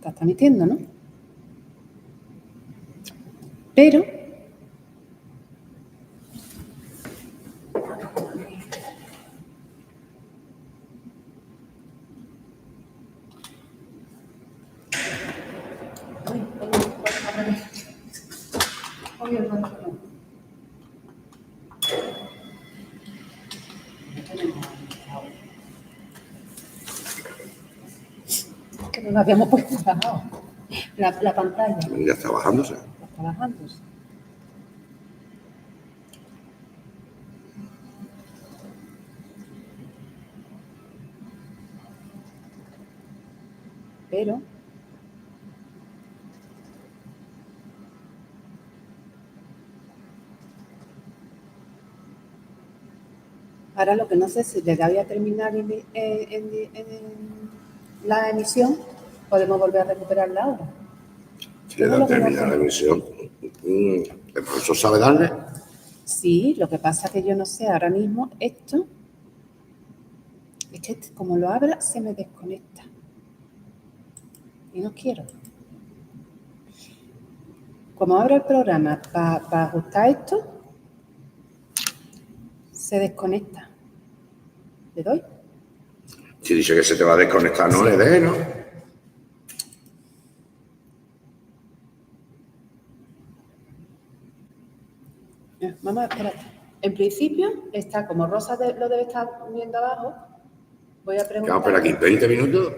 Está transmitiendo, ¿no? Pero que no lo habíamos puesto bajado. La pantalla. Ya está bajándose. Está bajándose. Pero ahora lo que no sé si le voy a terminar la emisión, podemos volver a recuperarla ahora. Si le da terminar la emisión, ¿el profesor sabe darle? Sí, lo que pasa es que yo no sé, ahora mismo esto, es que como lo abra se me desconecta. Y no quiero. Como abro el programa para ajustar esto, se desconecta. ¿Le doy? Si dice que se te va a desconectar, no le dé, ¿no? Vamos a esperar. En principio está como Rosa lo debe estar viendo abajo. Voy a preguntar. ¿Qué vamos a esperar aquí? ¿20 minutos?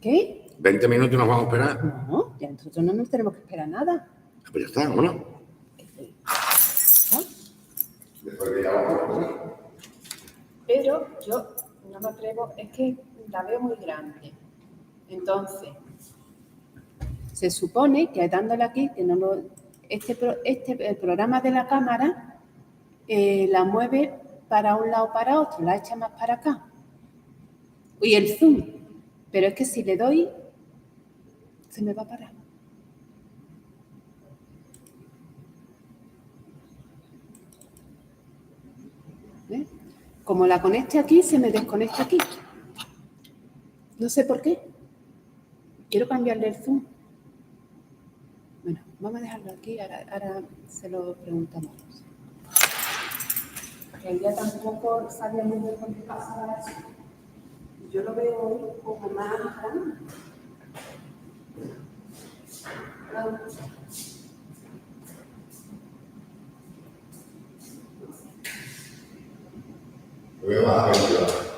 ¿Qué? ¿20 minutos nos vamos a esperar? No, ya nosotros no nos tenemos que esperar nada. Pues ya está, ¿no? ¿No? Después de ya Pero yo no me atrevo, es que la veo muy grande. Entonces, se supone que dándole aquí, que no lo, el programa de la cámara la mueve para un lado o para otro, la echa más para acá. Y el zoom. Pero es que si le doy, se me va a parar. ¿Ves? Como la conecte aquí, se me desconecta aquí. No sé por qué. Quiero cambiarle el zoom. Bueno, vamos a dejarlo aquí, ahora se lo preguntamos. Que ella tampoco sabía muy bien por qué pasaba eso. Yo lo veo hoy como más grande. Lo veo más aventurado.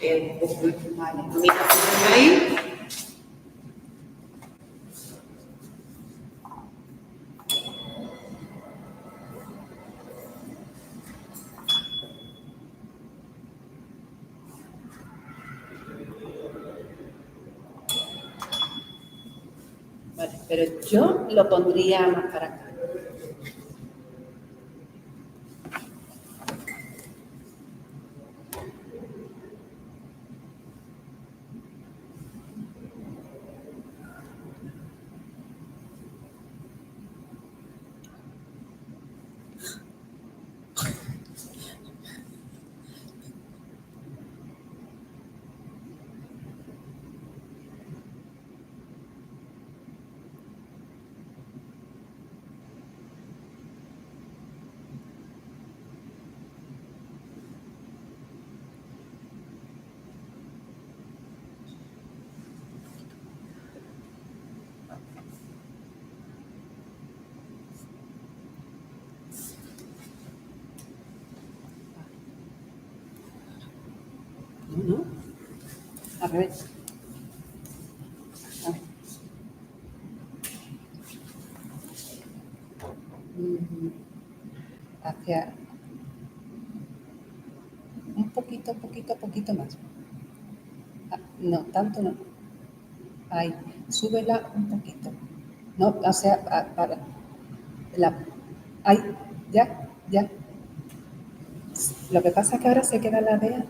Vale. Mira, ahí. Vale, pero yo lo pondría más para acá. ¿No? Al revés. A ver. Hacia un poquito más. Ah, no, tanto no. Ahí, súbela un poquito. No, o sea, para. Ahí, ya. Lo que pasa es que ahora se queda la de.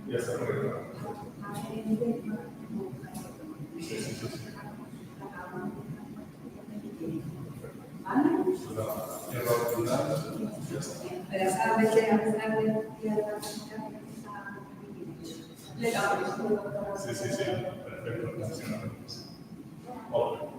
Ya está correcto. Sí, perfecto. Hola.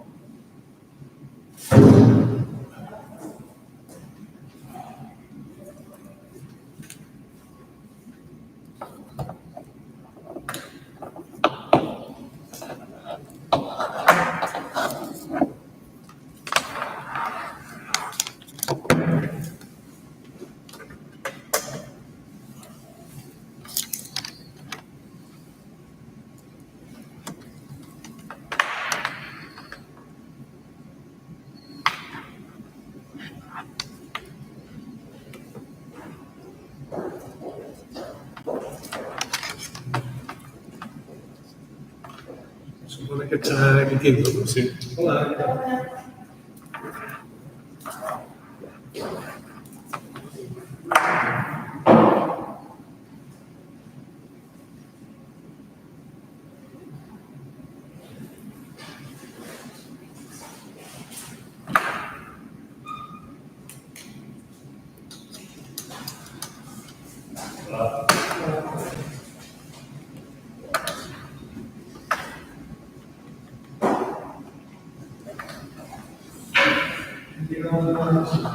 Supone que está emitiendo, ¿no? Sí. Hola.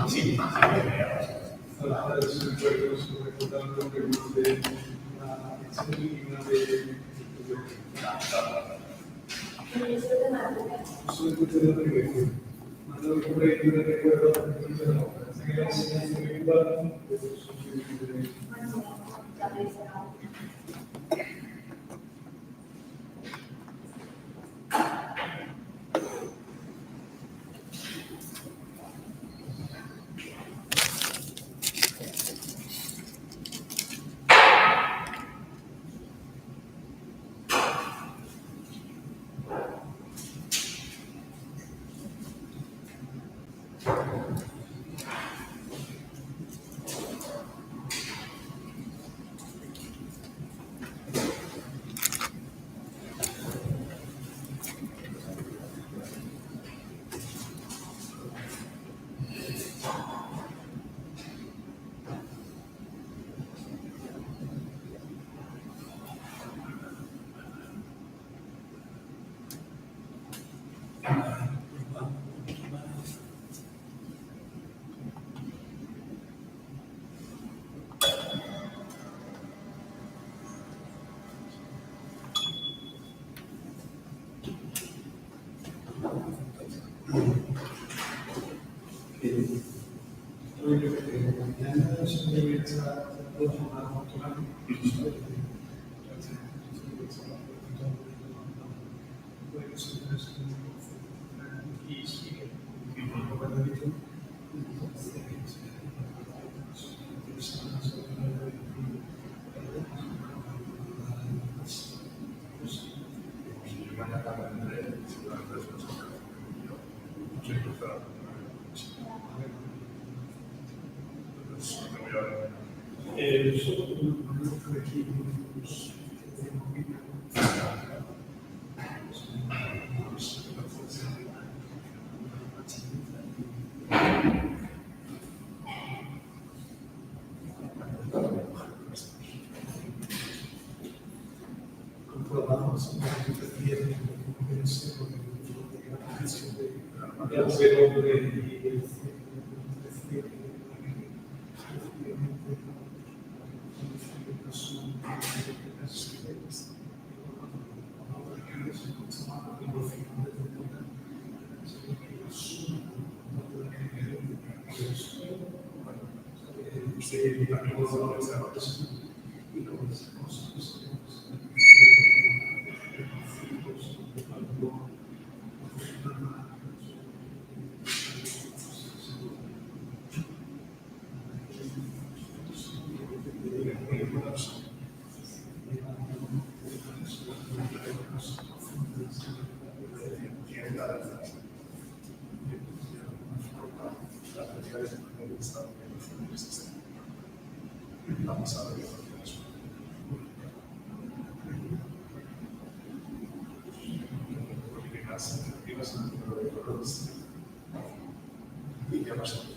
Sí. Ahora es un juego sobre lo que dice la experiencia de ¿Y qué pasa?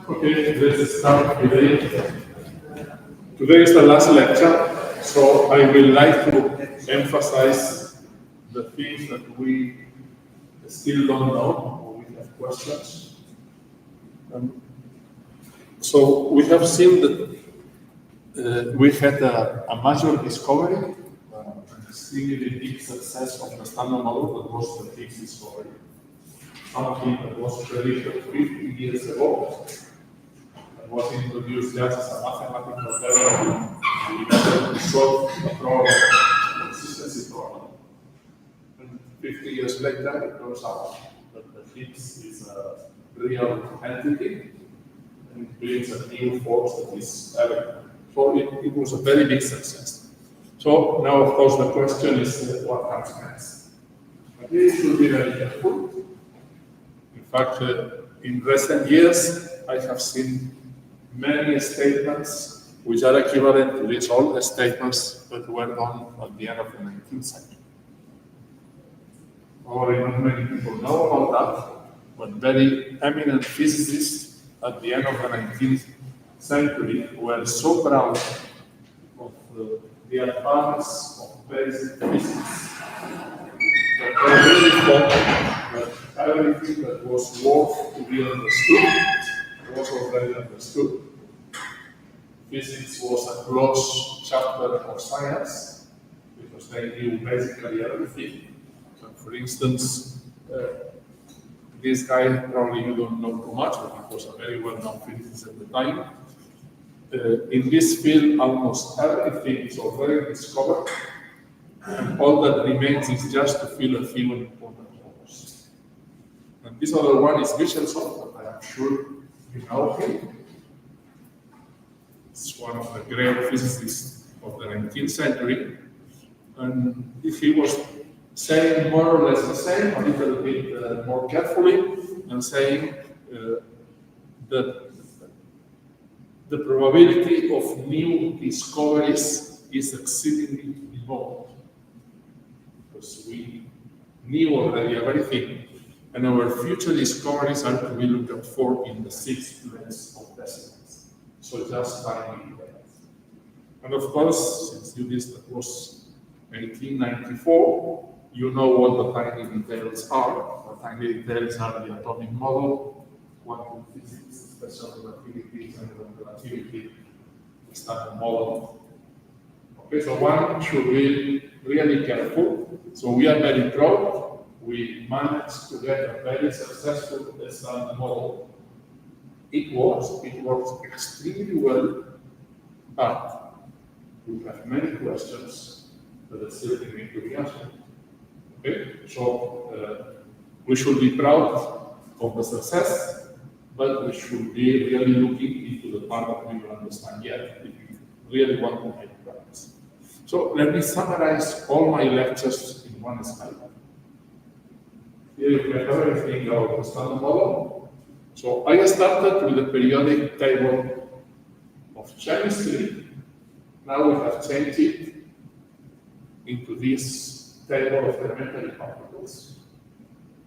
Okay, let's start today. Today is the last lecture, so I would like to emphasize the things that we still don't know, or we have questions. So we have seen that we had a major discovery, an extremely big success of the standard model that was the Higgs discovery. Something that was predicted 50 years ago, and was introduced just as a mathematical theorem to solve the problem, the consistency problem. And 50 years later, it turns out that the Higgs is a real entity, and it brings a new force that is elegant. So it was a very big success. So now, of course, the question is what comes next? But we should be very careful. In fact, in recent years, I have seen many statements which are equivalent to these old statements that were done at the end of the 19th century. Probably not many people know about that, but very eminent physicists at the end of the 19th century were so proud of the advance of basic physics that they really thought that everything that was worth to be understood was already understood. Physics was a closed chapter of science because they knew basically everything. So for instance, this guy, probably you don't know too much, but he was a very well-known physicist at the time. In this field, almost everything is already discovered, and all that remains is just to fill a few important holes. And this other one is Michelson, that I am sure you know him. It's one of the great physicists of the 19th century, and he was saying more or less the same, a little bit more carefully, and saying that the probability of new discoveries is exceedingly remote, because we knew already everything, and our future discoveries are to be looked out for in the 6th place of decimals, so just tiny details. And of course, since that was 1894, you know what the tiny details are. The tiny details are the atomic model, quantum physics, special relativity, general relativity, standard model. Okay, so one should be really careful. So we are very proud. We managed to get a very successful standard model. It works extremely well, But we have many questions that still need to be answered. Okay, so we should be proud of the success, but we should be really looking into the part that we don't understand yet if we really want to make progress. So let me summarize all my lectures in one slide. Here you have everything about the standard model. So I started with the periodic table of chemistry. Now we have changed it into this table of elementary particles.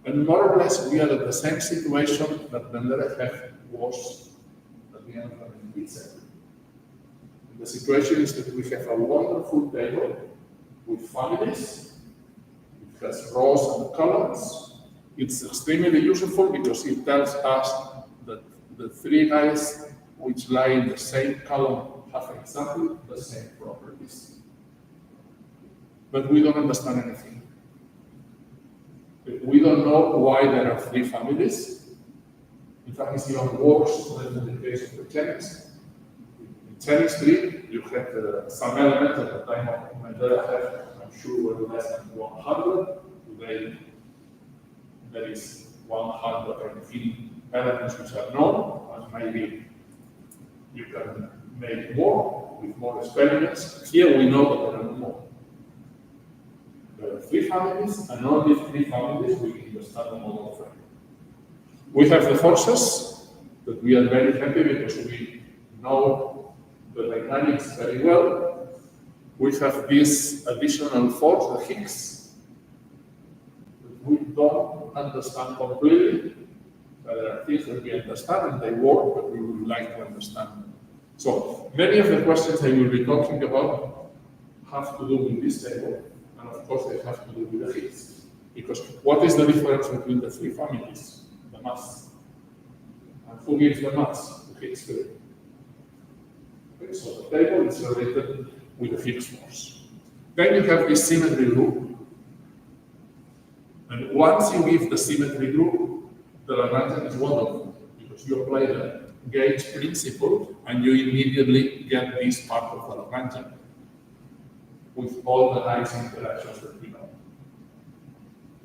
And more or less we are at the same situation that Mendeleev was at the end of the 19th century. The situation is that we have a wonderful table with families. It has rows and columns. It's extremely useful because it tells us that the three guys which lie in the same column have exactly the same properties. But we don't understand anything. We don't know why there are three families. In fact, it's even worse than in the case of the chemist. In chemistry, you have some elements at the time of Mendeleev, I'm sure were less than 100. Today, there is 115 elements which are known, and maybe you can make more with more experiments. Here we know that there are more. There are three families, and only three families within the standard model frame. We have the forces that we are very happy because we know the dynamics very well. We have this additional force, the Higgs, that we don't understand completely. There are things that we understand and they work, but we would like to understand. So many of the questions I will be talking about have to do with this table, and of course they have to do with the Higgs. Because what is the difference between the three families? The mass. And who gives the mass? The Higgs field. Okay, so the table is related with the Higgs force. Then you have this symmetry group. And once you give the symmetry group, the Lagrangian is wonderful because you apply the gauge principle and you immediately get this part of the Lagrangian with all the nice interactions that we know.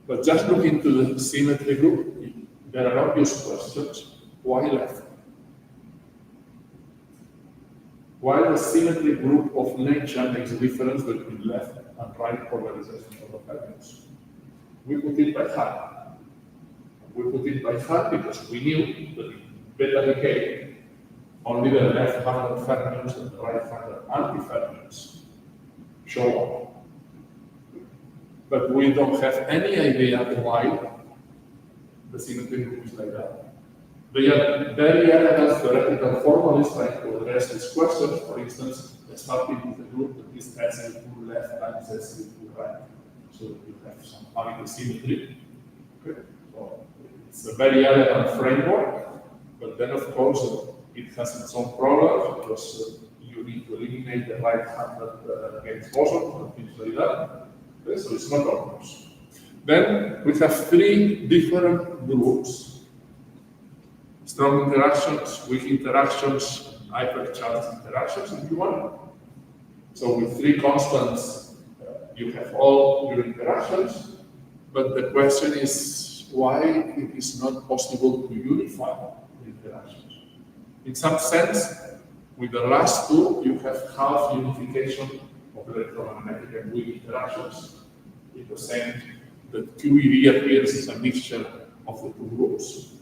But just look into the symmetry group, there are obvious questions. Why left? Why the symmetry group of nature makes a difference between left and right polarization of the fermions? We put it by heart. We put it by heart because we knew that in beta decay, only the left-handed fermions and the right-handed antifermions show up. But we don't have any idea why the symmetry group is like that. They are very elegant theoretical formulas trying to address these questions. For instance, starting with a group that is S equal left times S equal right. So that you have some particle symmetry. Okay. So it's a very elegant framework, but then of course it has its own problems because you need to eliminate the right-handed against boson and things like that. Okay. So it's not obvious. Then we have three different groups. Strong interactions, weak interactions, hypercharged interactions, if you want. So with three constants, you have all your interactions, but the question is why it is not possible to unify the interactions. In some sense, with the last two, you have half unification of electromagnetic and weak interactions, in the sense that QED appears as a mixture of the two groups.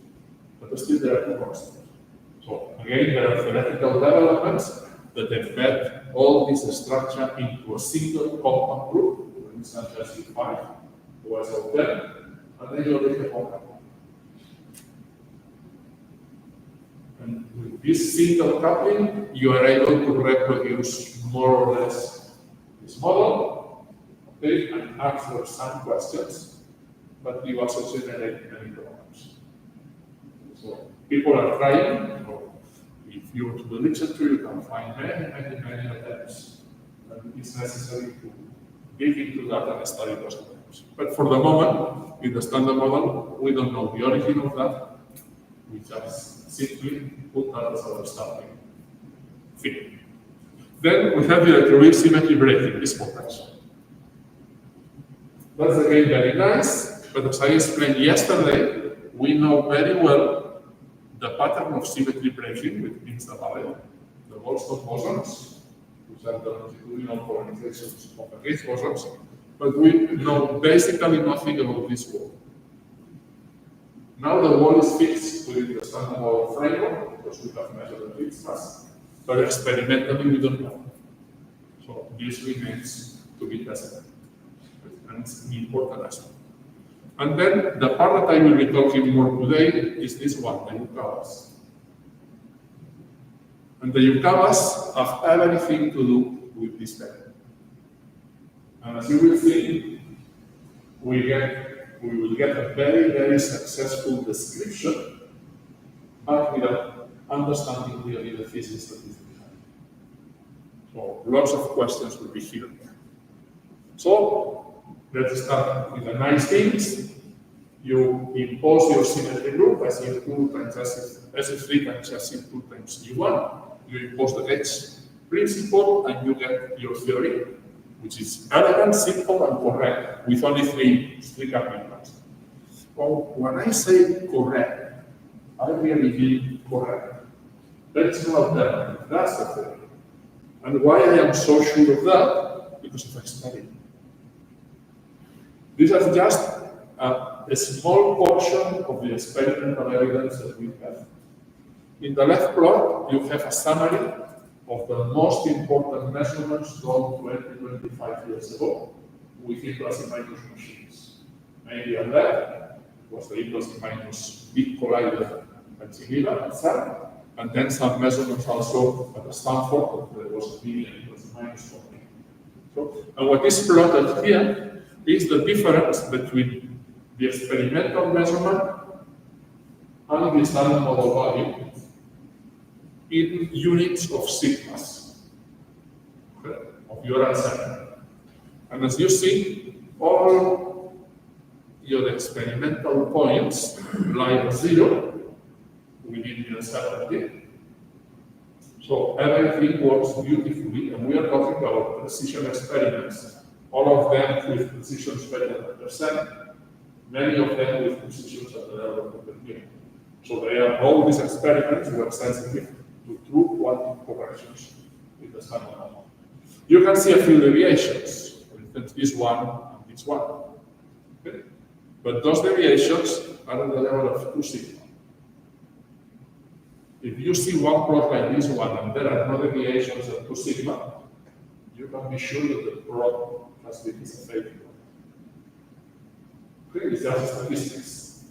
But still there are two constants. So again, there are theoretical developments that embed all this structure into a single compound group, for instance, SU5 or SO10, and then you already have one. And with this single coupling, you are able to reproduce more or less this model, okay, and answer some questions, but you also generate many problems. So people are trying, if you go to the literature, you can find many attempts. And it's necessary to dig into that and study those attempts. But for the moment, in the standard model, we don't know the origin of that. We just simply put that as our starting thing. Then we have the electroweak symmetry breaking, this potential. That's again very nice, but as I explained yesterday, we know very well the pattern of symmetry breaking, which means the value, the Goldstone bosons, which are the longitudinal polarizations of the Higgs bosons, but we know basically nothing about this wall. Now the wall is fixed within the standard model framework, because we have measured the Higgs mass, but experimentally we don't know. So this remains to be tested. And it's an important aspect. And then the part that I will be talking more today is this one, the Yukawas. And the Yukawas have everything to do with this pattern. And as you will see, we will get a very, very successful description, but without understanding really the physics that is behind. So lots of questions will be here. So let's start with the nice things. You impose your symmetry group as U2 times SF3 times SC2 times U1. You impose the H principle and you get your theory, which is elegant, simple, and correct, with only three arguments. Well, when I say correct, I really mean correct. There is no alternative. That's the theory. And why I am so sure of that? Because of experiment. This is just a small portion of the experimental evidence that we have. In the left plot, you have a summary of the most important measurements done 25 years ago with E plus and minus machines. Maybe on left was the E plus and minus big collider at Geneva and CERN, and then some measurements also at Stanford, there was a big E plus and minus one. So, and what is plotted here is the difference between the experimental measurement and the standard model value in units of sigmas, okay, of your answer. And as you see, all your experimental points lie at 0 within the uncertainty. So everything works beautifully, and we are talking about precision experiments, all of them with precisions better than percent, many of them with precisions at the level of the million. So they are all these experiments were sensitive to true quantum corrections with the standard model. You can see a few deviations, for instance, this one and this one. Okay? But those deviations are at the level of 2 sigma. If you see one plot like this one and there are no deviations at 2 sigma, you can be sure that the plot has been fake. Okay, it's just statistics.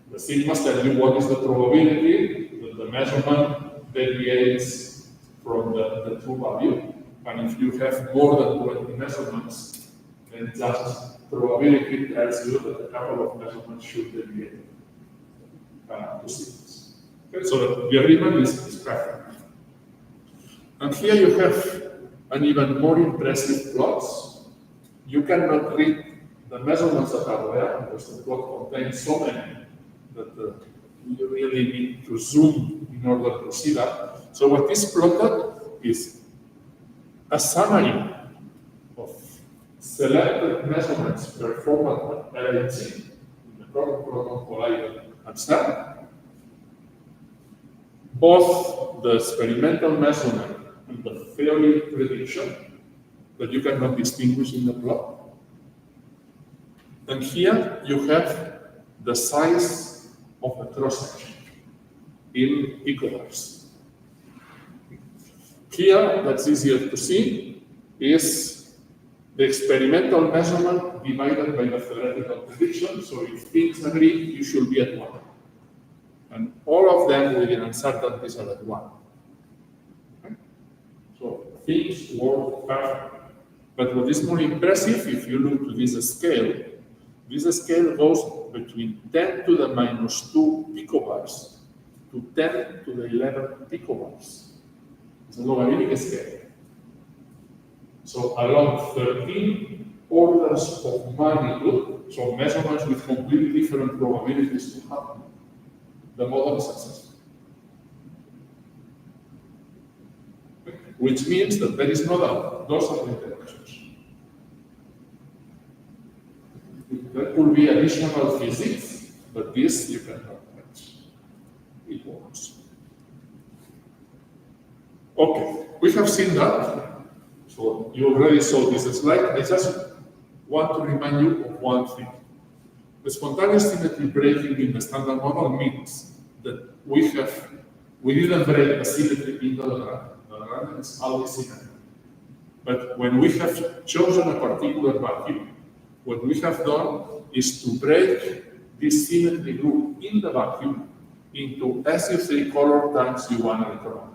The sigmas tell you what is the probability that the measurement deviates from the true value. And if you have more than 20 measurements, then just probability tells you that a couple of measurements should deviate to sigmas. Okay, so the agreement is perfect. And here you have an even more impressive plots. You cannot read the measurements that are there because the plot contains so many that you really need to zoom in order to see that. So what is plotted is a summary of selected measurements performed at LHC in the proton collider at CERN. Both the experimental measurement and the theory prediction that you cannot distinguish in the plot. And here you have the size of the cross-section in picobars. Here, that's easier to see, is the experimental measurement divided by the theoretical prediction. So if things agree, you should be at 1. And all of them within uncertainties are at 1. Okay? So things work perfect. But what is more impressive, if you look to this scale goes between 10 to the minus 2 picobars to 10 to the 11 picobars. It's a logarithmic scale. So along 13 orders of magnitude, so measurements with completely different probabilities to happen, the model is successful. which means that there is no doubt. Those are the interactions. There could be additional physics, but this you cannot touch. It works. Okay, we have seen that. So you already saw this slide. I just want to remind you of one thing. The spontaneous symmetry breaking in the standard model means that we didn't break the symmetry in the Lagrangian. The Lagrangian is always symmetric. But when we have chosen a particular vacuum, what we have done is to break this symmetry group in the vacuum into SU3 color times U1 electromagnetism.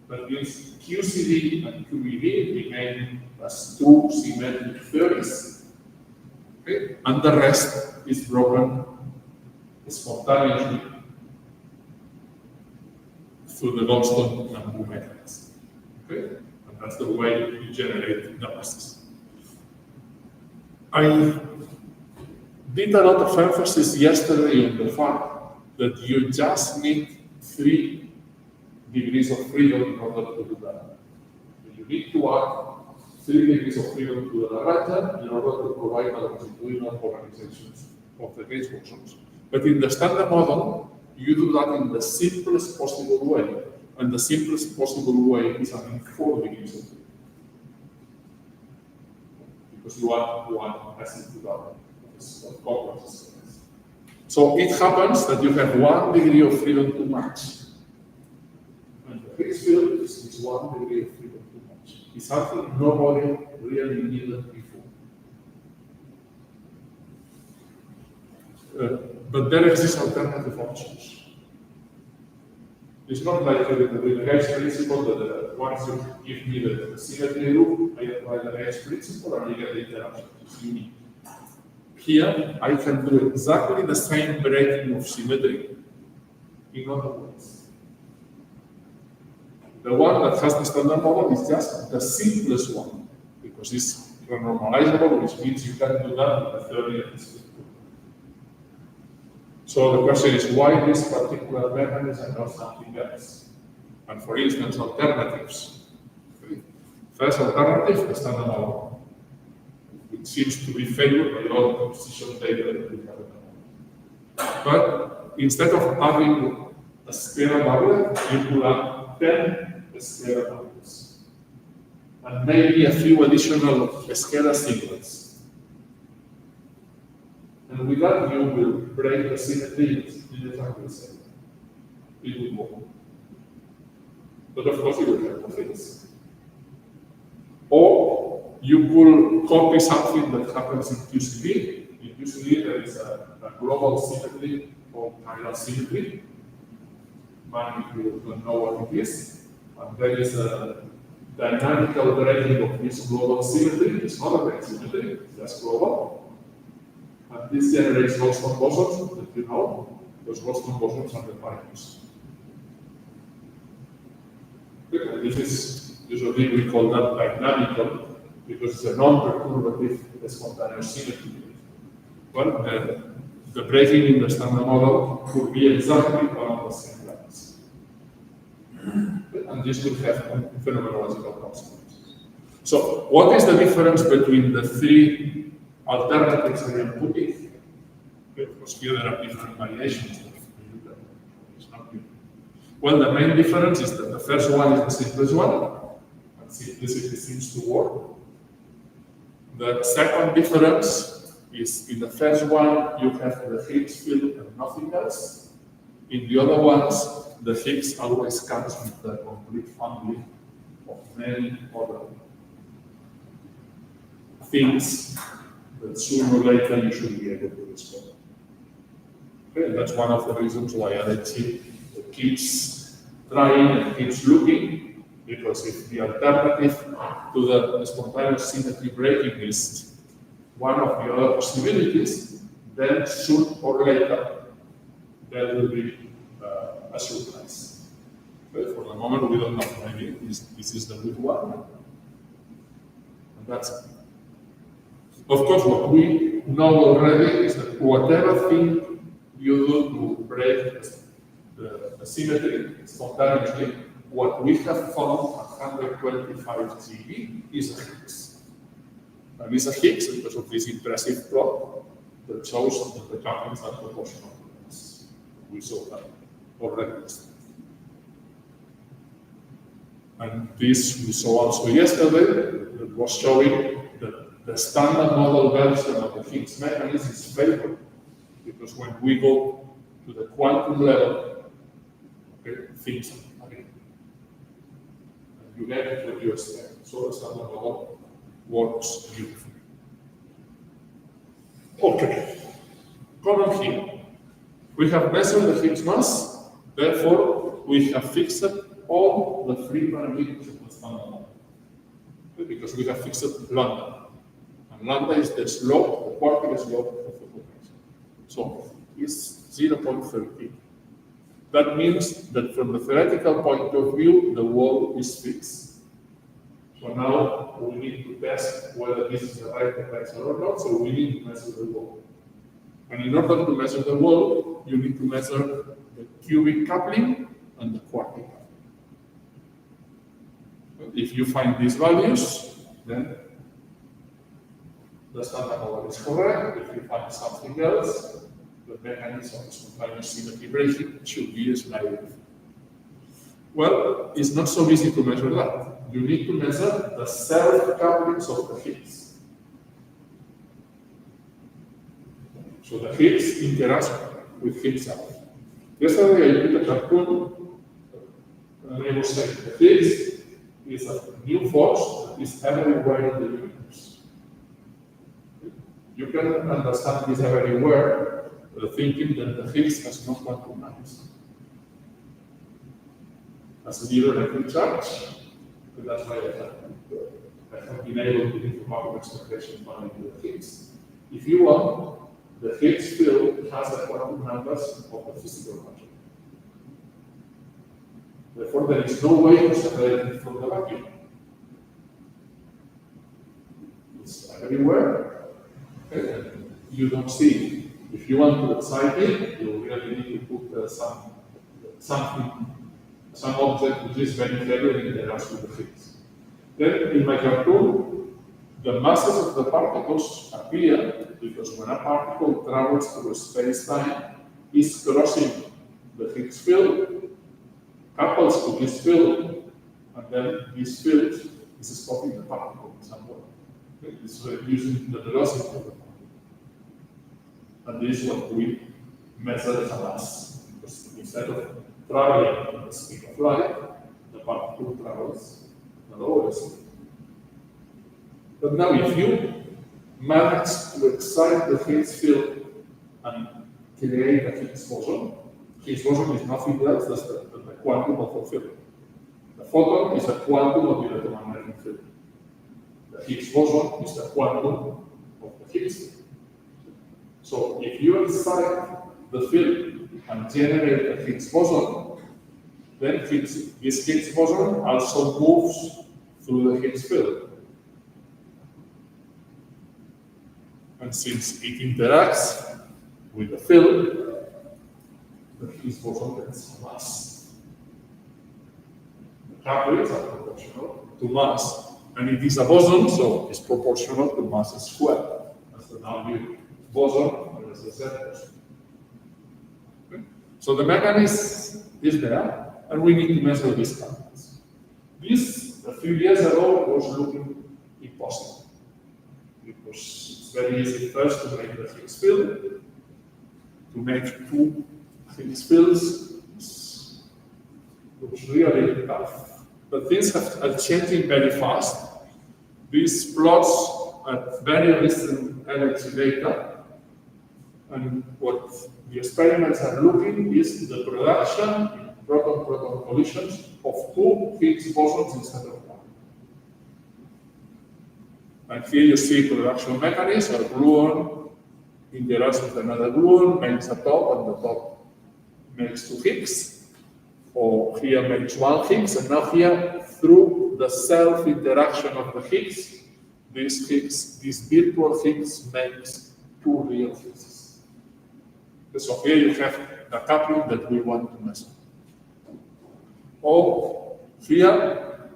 That means QCD and QED remain as two symmetric theories, okay? And the rest is broken spontaneously through the Goldstone and Boole mechanism. Okay? And that's the way you generate the masses. I did a lot of emphasis yesterday on the fact that you just need 3 degrees of freedom in order to do that. You need to add 3 degrees of freedom to the Lagrangian in order to provide the longitudinal polarizations of the gauge bosons. But in the standard model, you do that in the simplest possible way, and the simplest possible way is having 4 degrees of freedom. Because you want one asymptotic of complexes. So it happens that you have 1 degree of freedom too much. And the Higgs field is 1 degree of freedom too much. It's something nobody really needed before. But there exist alternative options. It's not like with the Gauge principle that once you give me the symmetry group, I apply the Gauge principle and you get the interaction. It's unique. Here, I can do exactly the same breaking of symmetry in other ways. The one that has the standard model is just the simplest one, because it's renormalizable, which means you can do that with the theory of this. So the question is, why this particular mechanism and not something else? And for instance, alternatives. First alternative, the standard model. It seems to be favored by all the precision data that we have. But instead of having a scalar barrier, you could add 10 scalar barriers. And maybe a few additional scalar signals. And with that, you will break the symmetry in exactly the same. It will work. But of course, you will have things. Or you could copy something that happens in QCD. In QCD, there is a global symmetry called chiral symmetry. Many people don't know what it is. And there is a dynamical breaking of this global symmetry. It's not a great symmetry, it's just global. And this generates Goldstone bosons that you know, those Goldstone bosons are the particles. This is usually we call that dynamical because it's a non-perturbative spontaneous symmetry. Well, the breaking in the standard model could be exactly along the same lines. And this could have phenomenological consequences. So, what is the difference between the 3 alternatives I am putting? Because here there are different variations. Well, the main difference is that the first one is the simplest one, and simplicity seems to work. The second difference is in the first one you have the Higgs field and nothing else. In the other ones, the Higgs always comes with the complete family of many other things that sooner or later you should be able to discover. Okay, that's one of the reasons why LHC keeps trying and keeps looking, because if the alternative to the spontaneous symmetry breaking is one of the other possibilities, then sooner or later there will be a surprise. Okay, for the moment we don't know, maybe this is the good one. And that's it. Of course, what we know already is that whatever thing you do to break the symmetry spontaneously, what we have found 125 GeV is a Higgs. And it's a Higgs because of this impressive plot that shows that the couplings are proportional to mass. We saw that already. And this we saw also yesterday, that was showing that the standard model version of the Higgs mechanism is favored, because when we go to the quantum level, okay, things are again. And you get what you expect. So the standard model works beautifully. Okay, comment here. We have measured the Higgs mass, therefore we have fixed all the three parameters of the standard model. Because we have fixed lambda. And lambda is the slope, the particle slope of the potential. So it's 0.13. That means that from the theoretical point of view, the wall is fixed. So now we need to test whether this is the right potential or not, so we need to measure the wall. And in order to measure the wall, you need to measure the cubic coupling and the quartic coupling. If you find these values, then the standard model is correct. If you find something else, the mechanism of spontaneous symmetry breaking should be slightly different. Well, it's not so easy to measure that. You need to measure the self-couplings of the Higgs. So the Higgs interacts with himself. Yesterday I did a cartoon, and I was saying the Higgs is a new force that is everywhere in the universe. You can understand this everywhere, thinking that the Higgs has no quantum mass. As a zero electric charge, and that's why I have been able to give a quantum expectation value to the Higgs. If you want, the Higgs field has the quantum numbers of the physical particle. Therefore, there is no way to separate it from the vacuum. It's everywhere. Okay? You don't see it. If you want to excite it, you really need to put some object which is very heavy in the rest of the Higgs. Then, in my cartoon, the masses of the particles appear because when a particle travels through space-time, it's crossing the Higgs field, couples to this field, and then this field is stopping the particle in some way. It's reducing the velocity of the particle. And this is what we measure as a mass. Because instead of traveling at the speed of light, the particle travels at a lower speed. But now if you manage to excite the Higgs field and create a Higgs boson is nothing else than the quantum of the field. The photon is the quantum of the electromagnetic field. The Higgs boson is the quantum of the Higgs field. So if you excite the field and generate a Higgs boson, then this Higgs boson also moves through the Higgs field. And since it interacts with the field, the Higgs boson gets mass. The couplings are proportional to mass. And it is a boson, so it's proportional to mass squared. That's the W boson and that's the Z boson. Okay? So the mechanism is there, and we need to measure these couplings. This, a few years ago, was looking impossible. Because it's very easy first to make the Higgs field. To make two Higgs fields looks really tough. But things are changing very fast. These plots are very recent energy data. And what the experiments are looking is the production in proton-proton collisions of two Higgs bosons instead of one. And here you see production mechanism, a gluon interacts with another gluon, makes a top, and the top makes two Higgs. Or here makes one Higgs, and now here, through the self-interaction of the Higgs, this virtual Higgs makes two real Higgs. So here you have the coupling that we want to measure. Or here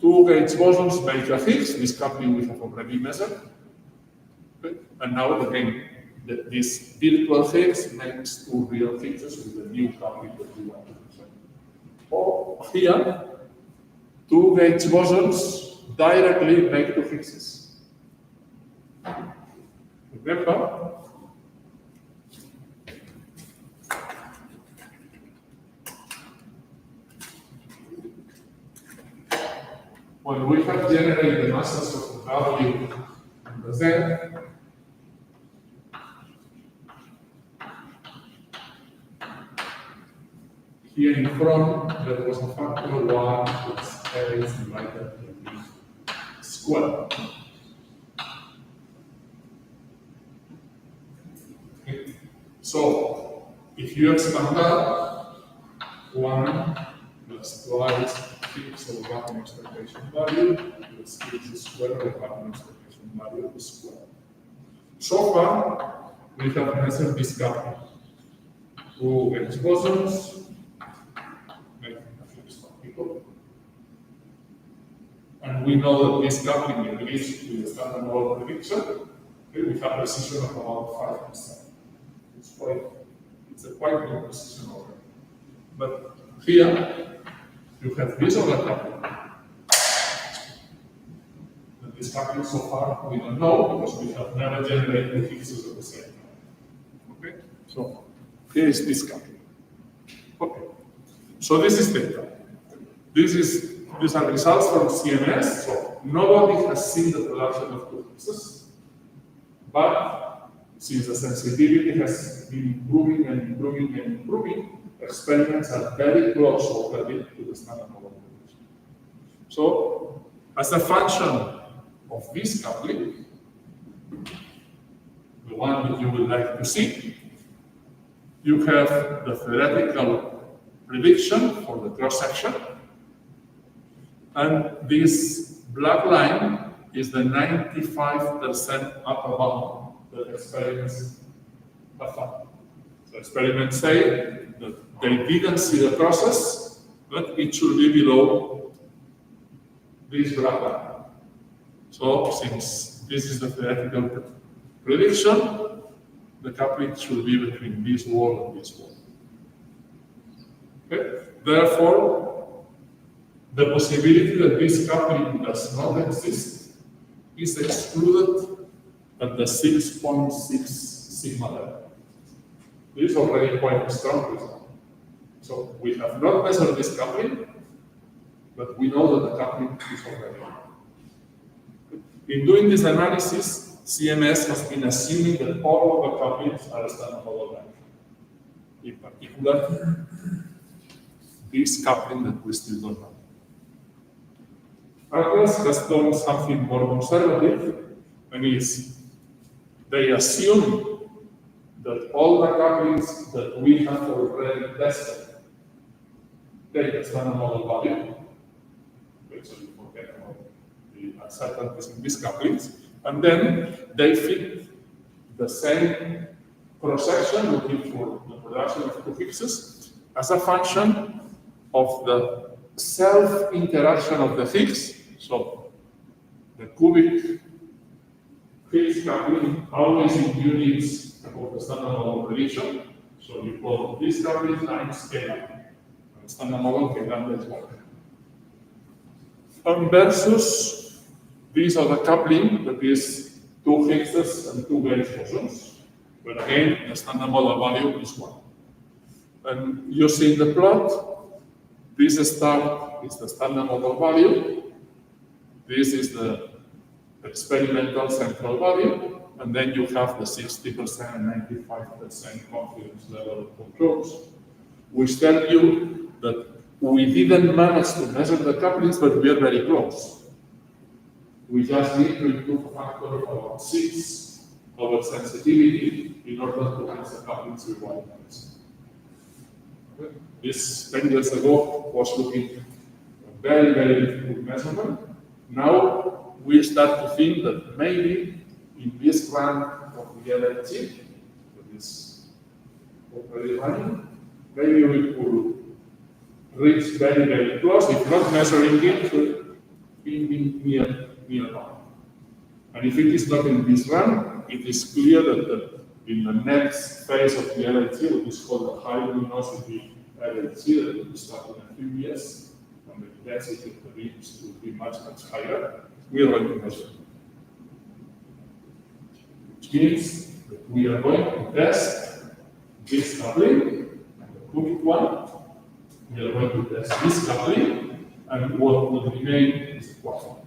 two gauge bosons make a Higgs. This coupling we have already measured. Okay? And now again, this virtual Higgs makes two real Higgses with the new coupling that we want to measure. Or here, two gauge bosons directly make two Higgses. Remember, when we have generated the masses of the W and the Z, here in front there was a factor 1 which is divided by the square. Okay. So if you expand that, 1 plus twice Higgs of vacuum expectation value plus Higgs square of vacuum expectation value of the square. So far, we have measured this coupling. Two gauge bosons making a Higgs particle. And we know that this coupling agrees with the standard model prediction. Okay, we have precision of about 5%. It's a quite good precision already. But here, you have this other coupling. And this coupling so far we don't know because we have never generated Higgses at the same time. Okay? So here is this coupling. Okay. So this is data. These are results from CMS. So nobody has seen the production of two Higgses. But since the sensitivity has been improving and improving and improving, experiments are very close already to the standard model prediction. So, as a function of this coupling, the one that you would like to see, you have the theoretical prediction for the cross section, and this black line is the 95% upper bound that experiments have found. So experiments say that they didn't see the process, but it should be below this black line. So since this is the theoretical prediction, the coupling should be between this wall and this wall. Okay? Therefore, the possibility that this coupling does not exist is excluded at the 6.6 sigma level. This is already quite a strong result. So we have not measured this coupling, but we know that the coupling is already on. In doing this analysis, CMS has been assuming that all of the couplings are standard model length. In particular, this coupling that we still don't know. Others has done something more conservative, and they assume that all the couplings that we have already tested take a standard model value, so you forget about the uncertainties in these couplings, and then they fit the same cross-section looking for the production of two Higgses as a function of the self-interaction of the Higgs. So the cubic Higgs coupling always in units of the standard model prediction. So you call this coupling times K lambda. And standard model K lambda is 1. And versus these are the coupling that is two Higgses and two gauge bosons. But again, the standard model value is 1. And you see in the plot, this star is the standard model value. This is the experimental central value, and then you have the 60% and 95% confidence level controls, which tell you that we didn't manage to measure the couplings, but we are very close. We just need to improve a factor of about 6 over sensitivity in order to measure the couplings we want to measure. This 10 years ago was looking a very, very difficult measurement. Now we start to think that maybe in this run of the LLT, that is already running, maybe we could reach very, very close, if not measuring it nearby. And if it is not in this run, it is clear that in the next phase of the LHC, which is called the high luminosity LHC, that will start in a few years, and the density of the beams will be much higher, we are going to measure. Which means that we are going to test this coupling, and the cubic one. We are going to test this coupling, and what will remain is the quantum.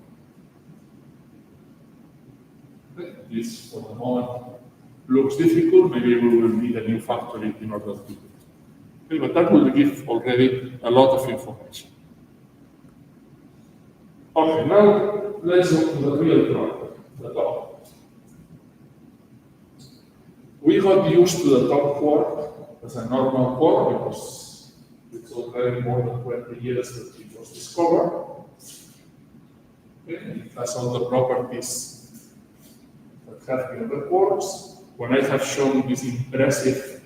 This, for the moment, looks difficult. Maybe we will need a new factory in order to do it. Okay, but that will give already a lot of information. Okay, now let's go to the real problem, the top. We got used to the top quark as a normal quark because it's already more than 20 years that it was discovered. Okay, it has all the properties have been the quarks. When I have shown this impressive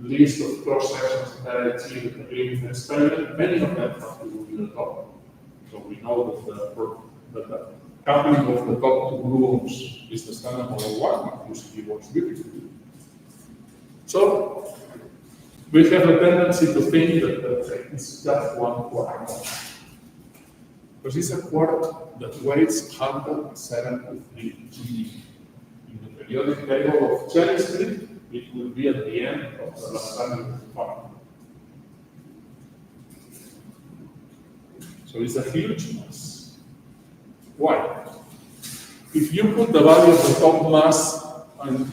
list of cross-sections that I achieved in the previous experiment, many of them have to do with the top. So we know that the coupling of the top two gluons is the standard model one, it usually works beautifully. So we have a tendency to think that it's just one quark. Because it's a quark that weighs 173 GeV. In the periodic table of chemistry, it will be at the end of the Lagrangian part. So it's a huge mass. Why? If you put the value of the top mass and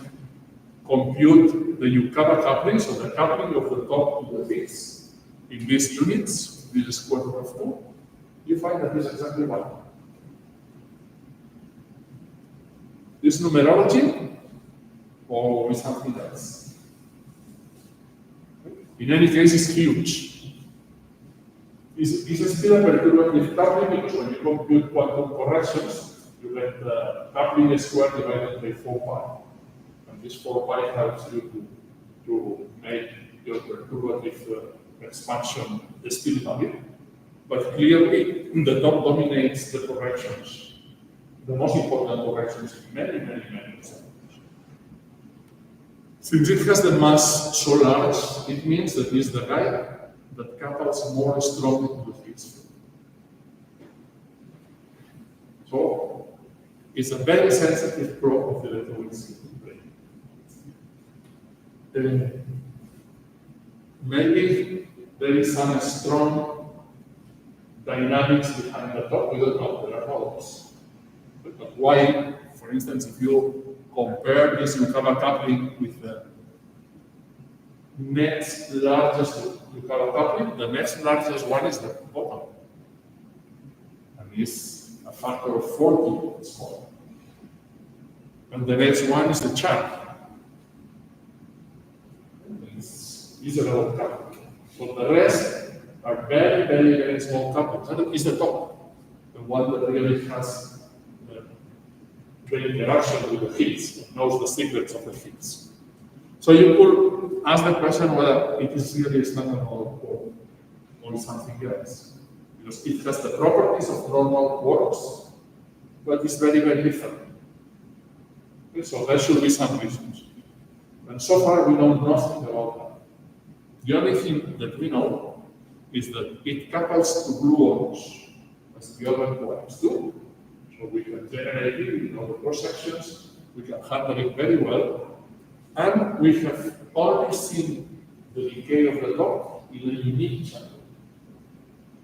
compute the Yukawa coupling, so the coupling of the top to the bits in these units, this is square root of 2, you find that this is exactly 1. This numerology or is something else? In any case, it's huge. It's still a perturbative coupling because when you compute quantum corrections, you get the coupling square divided by 4 pi. And this 4 pi helps you to make your perturbative expansion still valid. But clearly, the top dominates the corrections. The most important corrections in many examples. Since it has the mass so large, it means that it's the guy that couples more strongly to the Higgs field. So, it's a very sensitive probe of the electromagnetic plane. Maybe there is some strong dynamics behind the top, we don't know, there are models. But why, for instance, if you compare this Yukawa coupling with the next largest Yukawa coupling, the next largest one is the bottom. And it's a factor of 40 smaller. And the next one is the champ. It's a level coupling. So the rest are very small couplings. And it's the top, the one that really has the interaction with the Higgs, that knows the secrets of the Higgs. So you could ask the question whether it is really a standard model or something else. Because it has the properties of normal quarks, but it's very different. Okay, so there should be some reasons. And so far we know nothing about that. The only thing that we know is that it couples to gluons as the other quarks do. So we can generate it in all the cross sections, we can handle it very well, and we have only seen the decay of the top in a unique channel.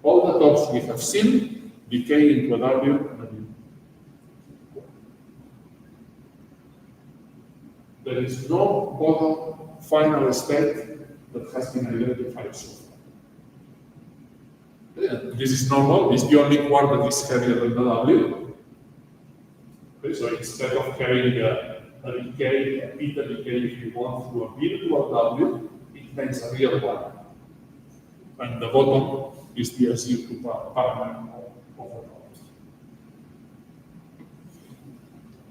All the tops we have seen decay into a W and a U. There is no bottom final state that has been identified so far. Yeah, this is normal, it's the only quark that is heavier than the W. Okay, so instead of carrying a decay, a beta decay, if you want, through a virtual W, it makes a real one. And the bottom is the SU2 parameter of the top.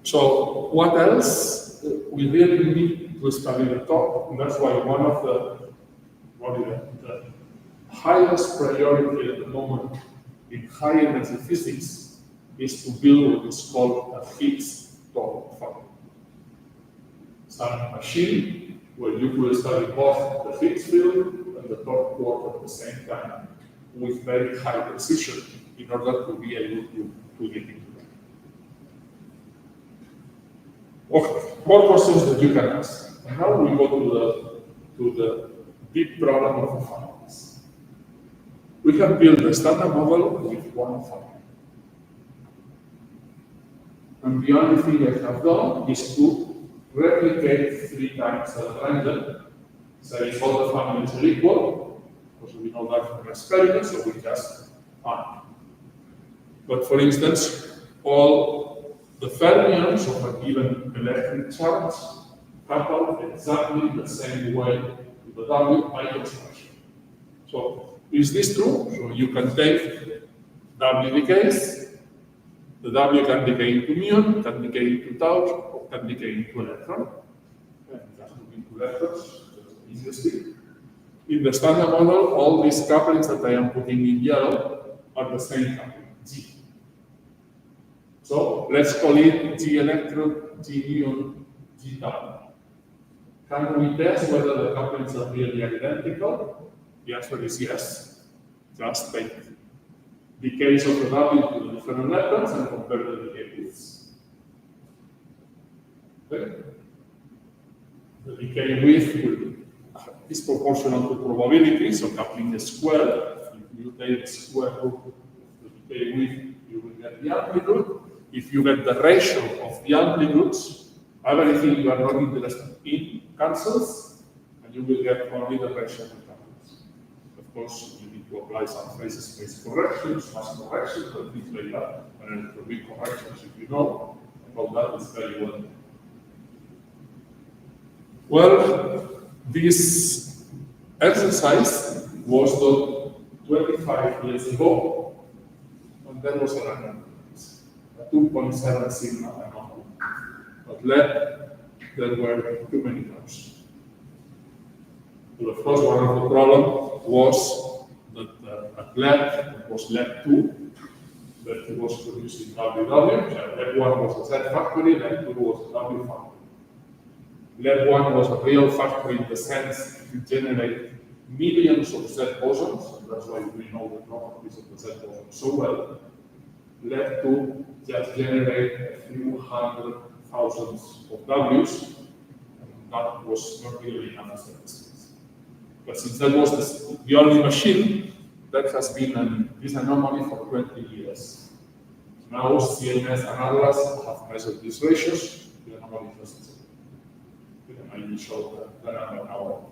So what else? We really need to study the top, and that's why one of the highest priority at the moment in high energy physics is to build what is called a fixed torque family. Some machine where you could study both the fixed field and the torque work at the same time with very high precision in order to be able to get into that. Okay, more questions that you can ask. And now we go to the big problem of the families. We can build a standard model with one family. And the only thing I have done is to replicate 3 times the Lagrangian, say all the families are equal, because we know that from experiments, so we just add. But for instance, all the fermions of a given electric charge couple exactly the same way to the W I expression. So is this true? So you can take W decays, the W can decay into muon, can decay into tau, or can decay into electron. And just looking to electrons, that's the easiest thing. In the standard model, all these couplings that I am putting in yellow are the same coupling, G. So let's call it G electron, G muon, G tau. Can we test whether the couplings are really identical? The answer is yes. Just take decays of the W to the different electrons and compare the decay widths. Okay? The decay width is proportional to probability, so coupling is squared. If you take the square root of the decay width, you will get the amplitude. If you get the ratio of the amplitudes, everything you are not interested in cancels, and you will get only the ratio of the couplings. Of course, you need to apply some phase space corrections, mass corrections, and things like that, and electroweak corrections, if you know about that, is very well. Well, this exercise was done 25 years ago, and that was a 2.7 sigma anomaly. But there were too many terms. But of course, one of the problems was that at lab was lab 2, that it was producing WW. Lab 1 was a Z factory, lab 2 was a W factory. Lab 1 was a real factory in the sense to generate millions of Z bosons, and that's why we know the properties of the Z boson so well. Lab 2 just generate a few hundred thousands of W's, and that was not really enough statistics. But since that was the only machine, that has been this anomaly for 20 years. Now CMS and others have measured these ratios, the anomaly has disappeared. I will show the number now.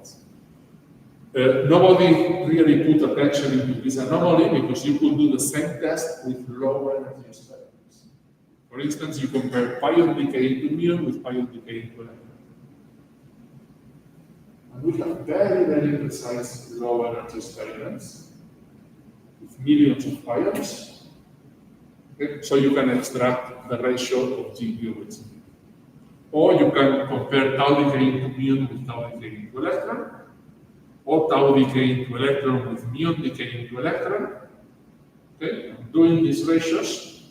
Nobody really put attention into this anomaly because you could do the same test with low energy experiments. For instance, you compare pion decay into muon with pion decay into electron. And we have very, very precise low energy experiments with millions of pions. Okay? So you can extract the ratio of G muon. Or you can compare tau decay into muon with tau decay into electron, or tau decay into electron with muon decay into electron. Okay? Doing these ratios,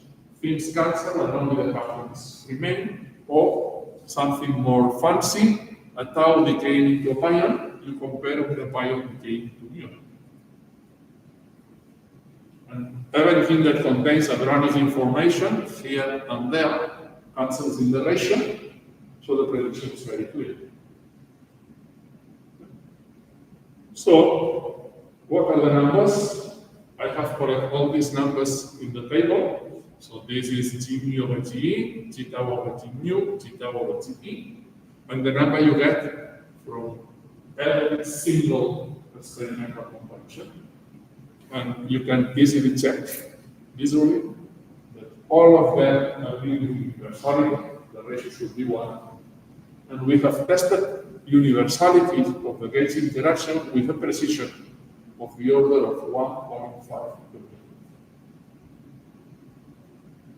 things cancel and only the couplings remain, or something more fancy, a tau decay into a pion, you compare with a pion decay into muon. And everything that contains hadronic information here and there cancels in the ratio, so the prediction is very clear. So, what are the numbers? I have collected all these numbers in the table. So this is G mu over Ge, G tau over G mu, G tau over Ge, and the number you get from every single experimental comparison. And you can easily check visually that all of them are really universal. The ratio should be 1. And we have tested universality of the gauge interaction with a precision of the order of 1.5.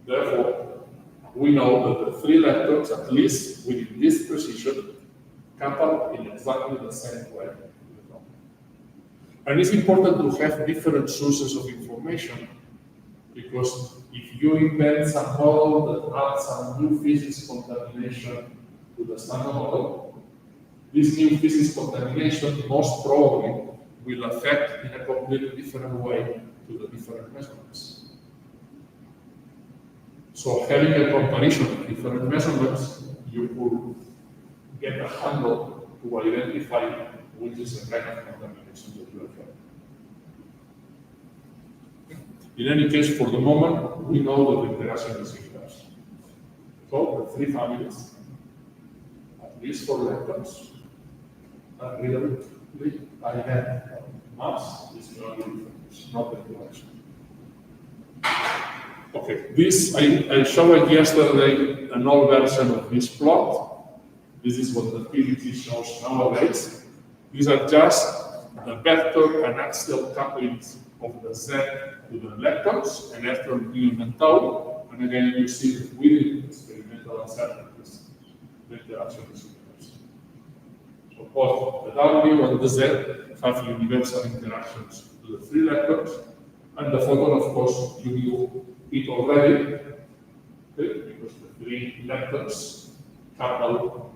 Therefore, we know that the 3 electrons, at least within this precision, couple in exactly the same way. And it's important to have different sources of information Because if you invent some model that adds some new physics contamination to the standard model, this new physics contamination most probably will affect in a completely different way to the different measurements. So having a comparison of different measurements, you could get a handle to identify which is the kind of contamination that you have. In any case, for the moment, we know that the interaction is inverse. So the three families, at least for leptons, are really identical. Mass is not different, it's not the interaction. Okay, this I showed yesterday an old version of this plot. This is what the PDT shows nowadays. These are just the vector and axial couplings of the Z to the leptons, electron, muon, and tau. And again, you see that within experimental uncertainties, the interaction is universal. So both the W and the Z have universal interactions to the three leptons, and the photon, of course, you knew it already, okay, because the three leptons couple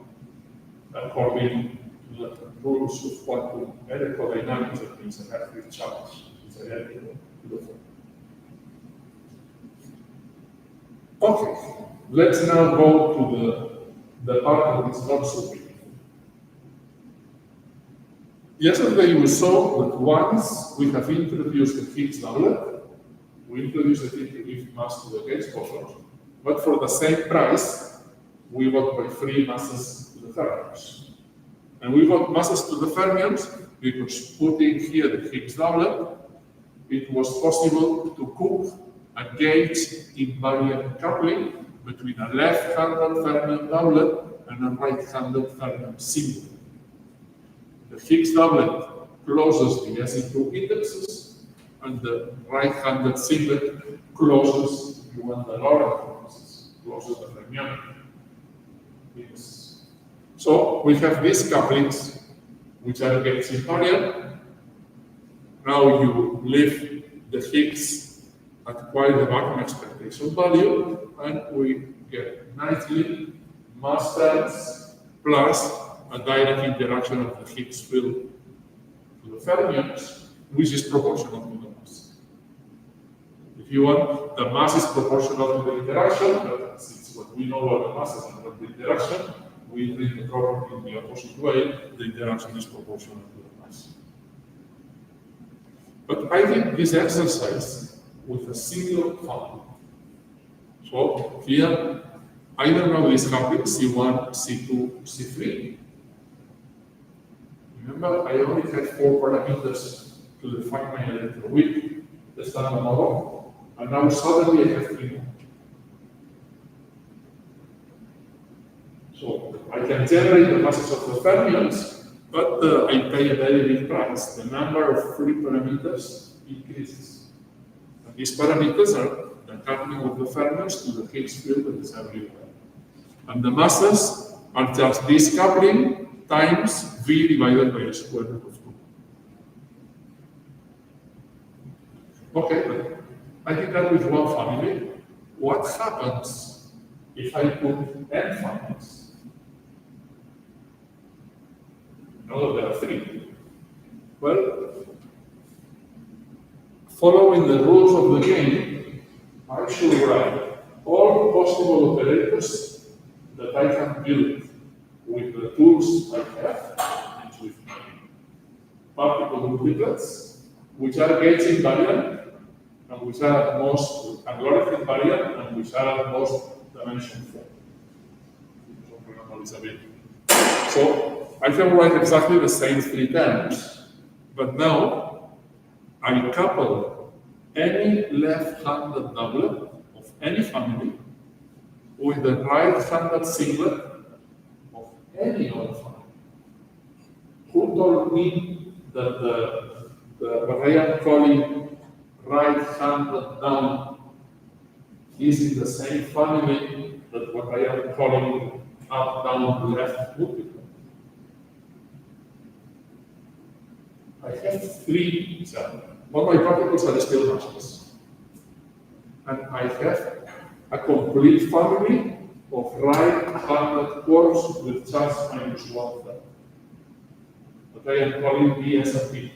according to the rules of quantum electrodynamics, that means a electric charge is identical to the photon. Okay, let's now go to the part that is not so big. Yesterday we saw that once we have introduced the Higgs doublet, we introduced it to give mass to the gauge photons, but for the same price, we got by free masses to the fermions. And we got masses to the fermions because putting here the Higgs doublet, it was possible to cook a gauge invariant coupling between a left-handed fermion doublet and a right-handed fermion singlet. The Higgs doublet closes the SE2 indexes, and the right-handed singlet closes, if you want the Lorentz process, closes the fermionic indexes. So we have these couplings, which are gauge invariant. Now you leave the Higgs at quite the vacuum expectation value, and we get nicely mass terms plus a direct interaction of the Higgs field to the fermions, which is proportional to the mass. If you want, the mass is proportional to the interaction, but since what we know about the masses and about the interaction, we treat the property in the opposite way, the interaction is proportional to the mass. But I did this exercise with a single couple. So here, I don't know this coupling, C1, C2, C3. Remember, I only had 4 parameters to define my electron with the standard model, and now suddenly I have 3 more. So I can generate the masses of the fermions, but I pay a very big price. The number of free parameters increases. And these parameters are the coupling of the fermions to the Higgs field that is everywhere. And the masses are just this coupling times V divided by the square root of 2. Okay, but I did that with one family. What happens if I put n families? Now that there are 3. Well, following the rules of the game, I should write all possible operators that I can build with the tools I have, and with particle multiplets, which are gauge invariant, and which are at most algorithm invariant, and which are at most dimension 4. So I can write exactly the same 3 terms, but now I couple any left-handed doublet of any family with the right-handed singlet of any other family. Who told me that what I am calling right-handed down is in the same family that what I am calling up-down left multiplet? I have 3 examples. But my particles are still massless. and I have a complete family of right-handed quarks with charge -1/3. That I am calling B S and P.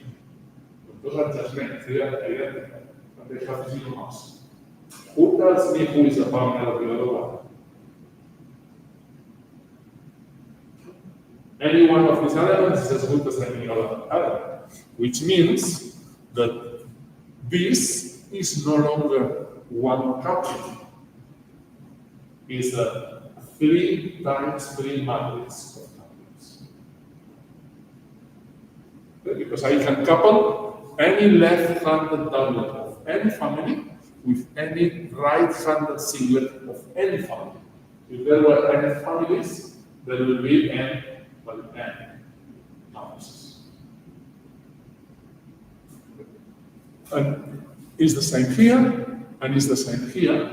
Those are just names, they are identical, and they have 0 mass. Who tells me who is a partner of the other one? Any one of these elements is as good as any other element, which means that this is no longer one coupling. It's a 3 times 3 matrix of couplings. Okay, because I can couple any left-handed doublet of any family with any right-handed singlet of any family. If there were n families, there will be n houses. And it's the same here, and it's the same here.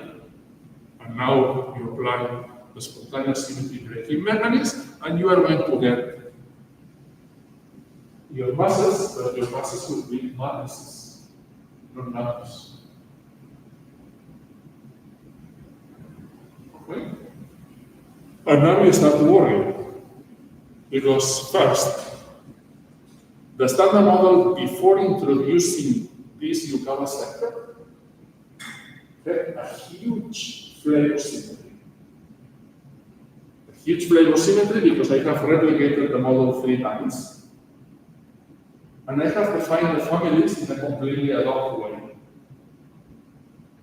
And now you apply the spontaneous symmetry breaking mechanism, and you are going to get your masses, but your masses will be matrices, not numbers. Okay? And now you start to worry. Because first, the standard model before introducing this Yukawa sector had a huge flavor symmetry. A huge flavor symmetry because I have replicated the model 3 times. And I have defined the families in a completely ad hoc way.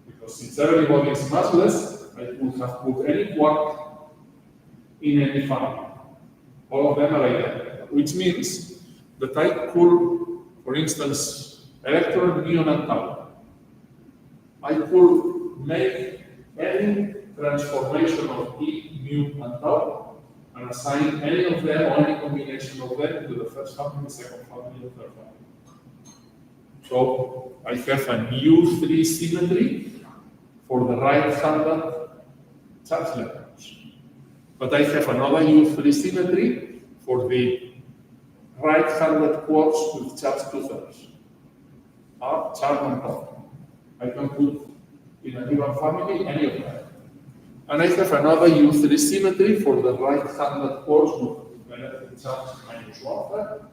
Because since everybody is massless, I could have put any quark in any family. All of them are identical, which means that I could, for instance, electron, muon, and tau. I could make any transformation of E, mu, and tau, and assign any of them or any combination of them to the first family, second family, and third family. So I have a U3 symmetry for the right-handed charge electrons. But I have another U3 symmetry for the right-handed quarks with charge 2/3. Charge on top. I can put in a given family any of them. And I have another U3 symmetry for the right-handed quarks with electric charge -1/3.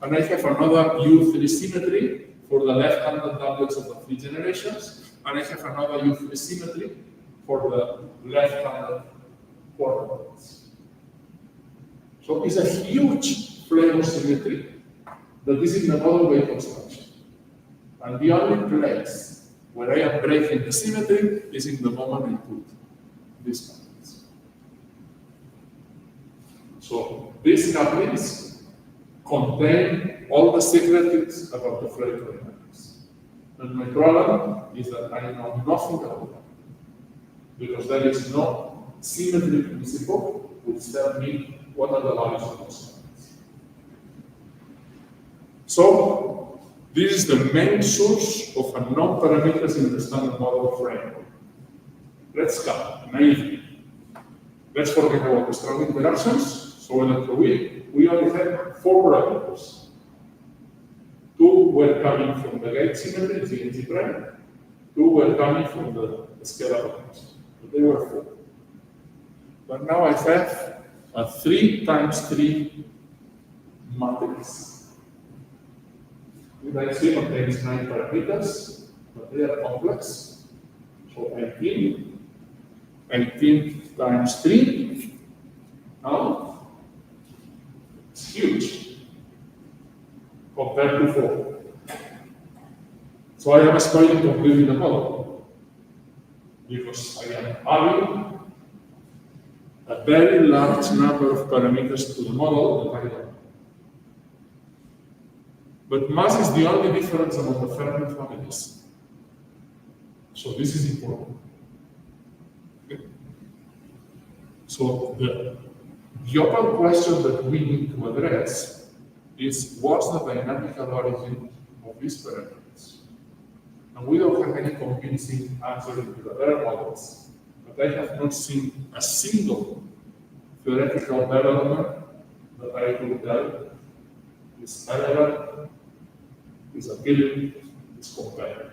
And I have another U3 symmetry for the left-handed doublets of the 3 generations. And I have another U3 symmetry for the left-handed quartets. So it's a huge flavor symmetry that is in the model way construction. And the only place where I am breaking the symmetry is in the moment I put these couplings. So these couplings contain all the secrets about the Frey dynamics. And my problem is that I know nothing about them. Because there is no symmetry principle which tell me what are the values of those couplings. So this is the main source of unknown parameters in the standard model framework. Let's count naively. Let's forget about the strong interactions. So we only have 4 parameters. 2 were coming from the gate symmetry, G and G prime. 2 were coming from the scalar patterns. But they were 4. But now I have a 3 times 3 matrix. That C contains 9 parameters, but they are complex. So 18 times 3. Now it's huge compared to 4. So I am spoiling completely the model because I am adding a very large number of parameters to the model that I don't know. But mass is the only difference among the Fermi families. So this is important. Okay. So the open question that we need to address is what's the dynamical origin of these parameters? And we don't have any convincing answer into the other models. But I have not seen a single theoretical development that I could tell is relevant, is appealing, is compelling.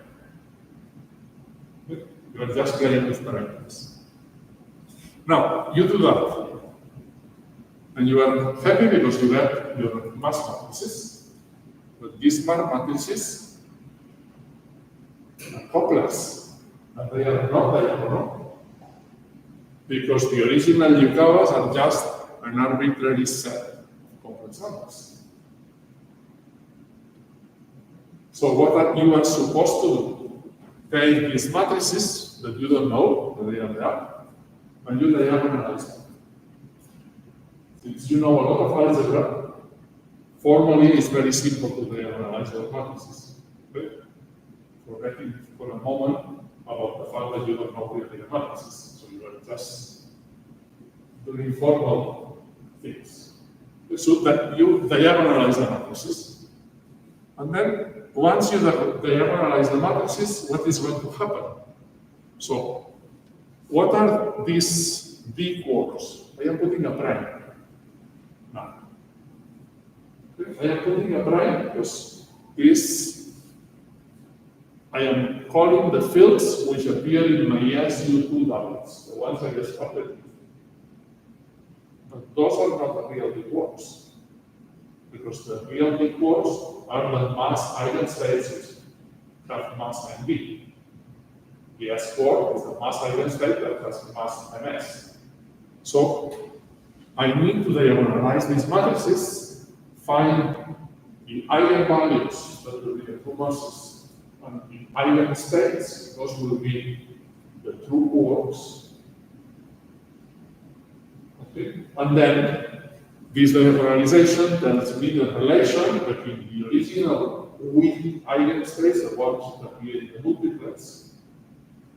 You are just playing with parameters. Now, you do that. And you are happy because you get your mass matrices. But these matrices are complex. And they are not diagonal. Because the original Yukawas are just an arbitrary set of complex numbers. So what you are supposed to do? Take these matrices that you don't know that they are there, and you diagonalize them. Since you know a lot of algebra, formally it's very simple to diagonalize your matrices. Okay? Forgetting for a moment about the fact that you don't know really the matrices, so you are just doing formal things. So that you diagonalize the matrices. And then once you diagonalize the matrices, what is going to happen? So, what are these B quarks? I am putting a prime. Now, I am putting a prime because I am calling the fields which appear in my SU2 doublets, the ones I just started with. But those are not the real B quarks. Because the real B quarks are the mass eigenstates which have mass mb. The S4 is the mass eigenstate that has mass ms. So I need to diagonalize these matrices, find the eigenvalues that will be the two masses, and the eigenstates, those will be the true quarks. Okay. And then this diagonalization tells me the relation between the original weak eigenstates, the ones that appear in the multiplets,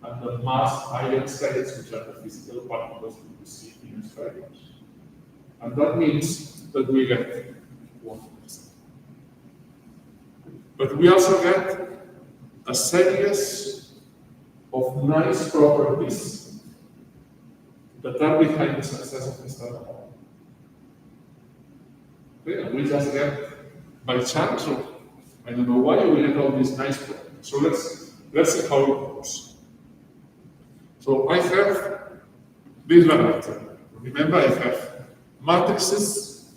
and the mass eigenstates, which are the physical particles that we see in spheroids. And that means that we get 1%. But we also get a series of nice properties that are behind the success of this model. Okay, and we just get by chance, or I don't know why, we get all these nice properties. So let's see how it goes. So I have this Lagrangian. Remember, I have matrices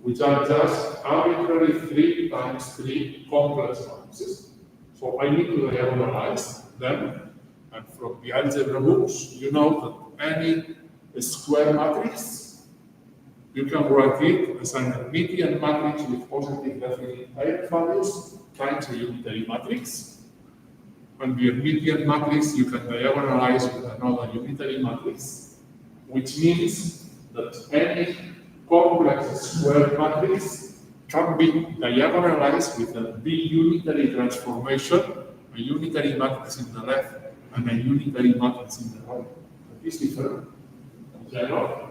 which are just arbitrary 3 times 3 complex matrices. So I need to diagonalize them. And from the algebra books, you know that any square matrix, you can write it as an Hermitian matrix with positive definite eigenvalues times a unitary matrix. And the Hermitian matrix you can diagonalize with another unitary matrix, which means that any complex square matrix can be diagonalized with a B unitary transformation, a unitary matrix in the left and a unitary matrix in the right. That is different in general.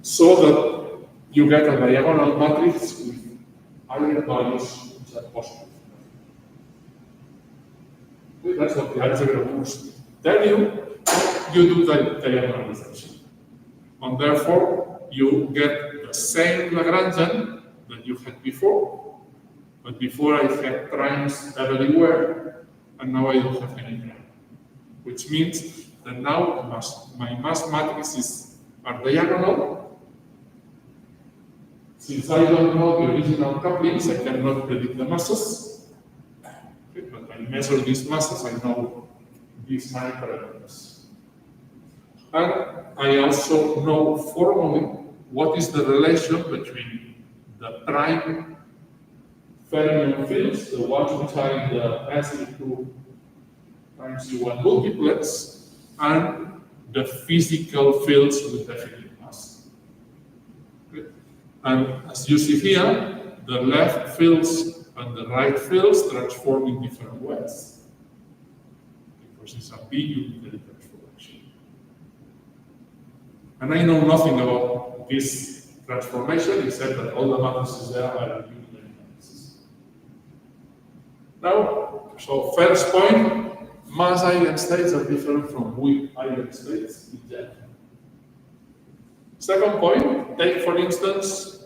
So that you get a diagonal matrix with eigenvalues which are positive. That's what the algebra books tell you. You do the diagonalization. And therefore, you get the same Lagrangian that you had before. But before I had primes everywhere, and now I don't have any prime. Which means that now my mass matrices are diagonal. Since I don't know the original couplings, I cannot predict the masses. But I measure these masses, I know these 9 parameters. And I also know formally what is the relation between the prime fermion fields, the ones which are in the SU2 times U1 multiplets, and the physical fields with definite mass. Okay. And as you see here, the left fields and the right fields transform in different ways, because it's a B unitary transformation. And I know nothing about this transformation except that all the matrices there are unitary matrices. Now, so first point, mass eigenstates are different from weak eigenstates in general. Second point, take for instance,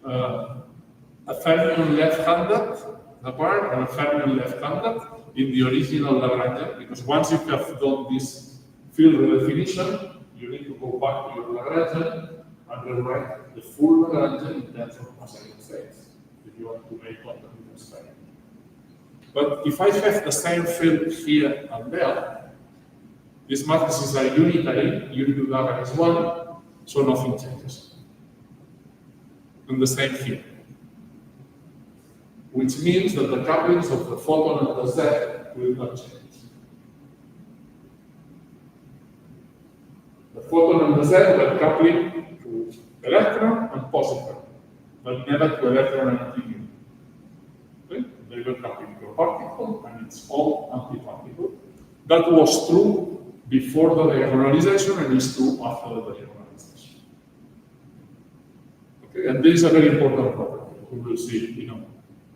a fermion left-handed apart and a fermion left-handed in the original Lagrangian, because once you have done this field redefinition, you need to go back to your Lagrangian and rewrite the full Lagrangian in terms of mass eigenstates if you want to make contact with the spectrum. But if I have the same field here and there, these matrices are unitary, unit Lagrange is 1, so nothing changes. And the same here. Which means that the couplings of the photon and the Z will not change. The photon and the Z were coupling to electron and positrон, but never to electron and antineutron. Okay? They were coupling to a particle and its own antiparticle. That was true before the diagonalization and is true after the diagonalization. Okay? And this is a very important property. We will see,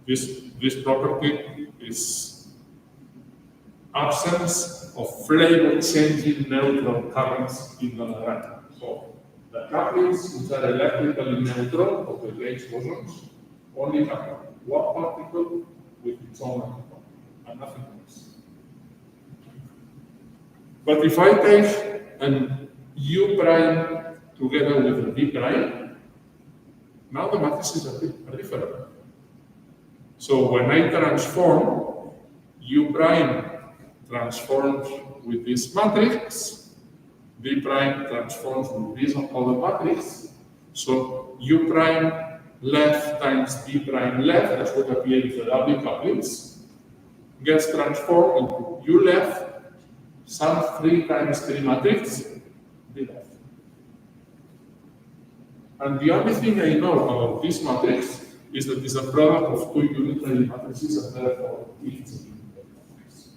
this property is absence of flavor-changing neutron currents in the Lagrangian. So the couplings which are electrically neutral of the Gauge bosons only couple one particle with its own antiparticle and nothing else. But if I take an U prime together with a V prime, now the matrices are different. So when I transform, U prime transforms with this matrix, V prime transforms with this other matrix. So U prime left times V prime left, that's what appears in the W couplings, gets transformed into U left, sum 3 times 3 matrix, V left. And the only thing I know about this matrix is that it's a product of two unitary matrices and therefore it's a unitary matrix.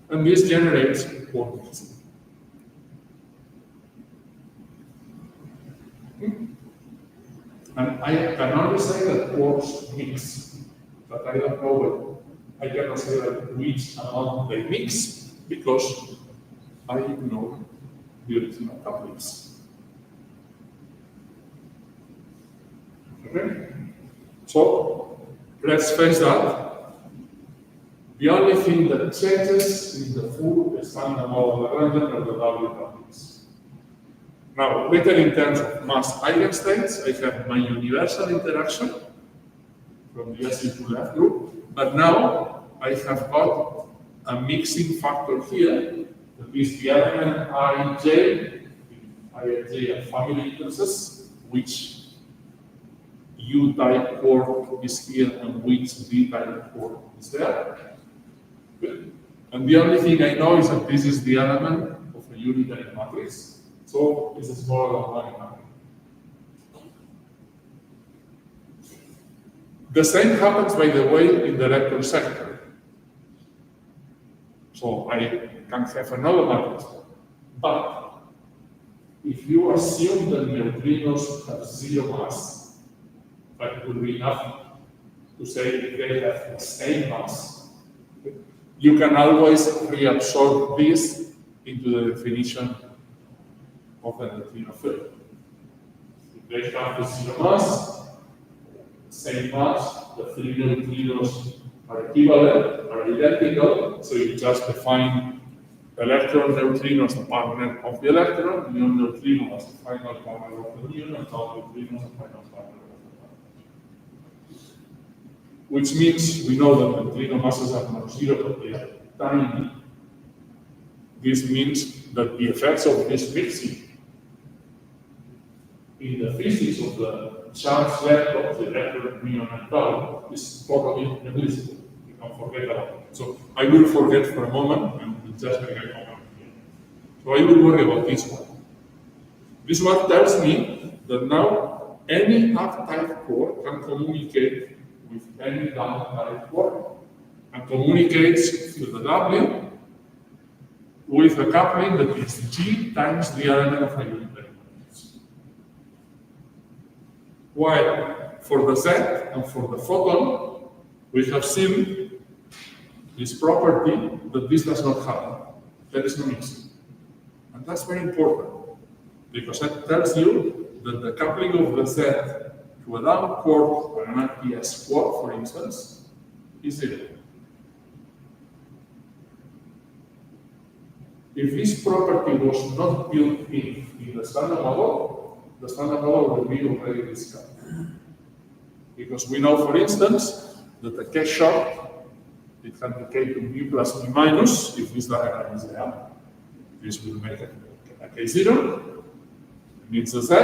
And this generates quarks. And I can only say that quarks mix, but I don't know I cannot say that which amount they mix because I ignore the original couplings. Okay? So let's face that. The only thing that changes in the full expanded model Lagrangian are the W couplings. Now, later in terms of mass eigenstates, I have my universal interaction from the SE to left group, but now I have got a mixing factor here, that is the element Ij are family indices, which U-type quark is here and which V-type quark is there. Good. And the only thing I know is that this is the element of a unitary matrix, so it's a smaller than 1 in number. The same happens, by the way, in the electron sector. So I can have another matrix, but if you assume that neutrinos have 0 mass, but it would be enough to say if they have the same mass, you can always reabsorb this into the definition of the neutrino field. If they have the 0 mass, same mass, the 3 neutrinos are equivalent, are identical, so you just define electron neutrino as the partner of the electron, muon neutrino as the final partner of the muon, and tau neutrino as the final partner of the partner. Which means we know that neutrino masses are not 0, but they are tiny. This means that the effects of this mixing in the physics of the charge left of the electron, muon, and tau is totally negligible. You can forget about it. So I will forget for a moment and we'll just make a comment here. So I will worry about this one. This one tells me that now any up-type core can communicate with any down-type core and communicates through the W with a coupling that is G times the element of a unitary matrix. While for the Z and for the photon, we have seen this property that this does not happen. There is no mixing. And that's very important because it tells you that the coupling of the Z to a down quark and an RPS quark, for instance, is 0. If this property was not built in the standard model will be already discovered. Because we know, for instance, that a K short, it can decay to mu plus mu minus if this diagram is there. This will make a K0, meets the Z,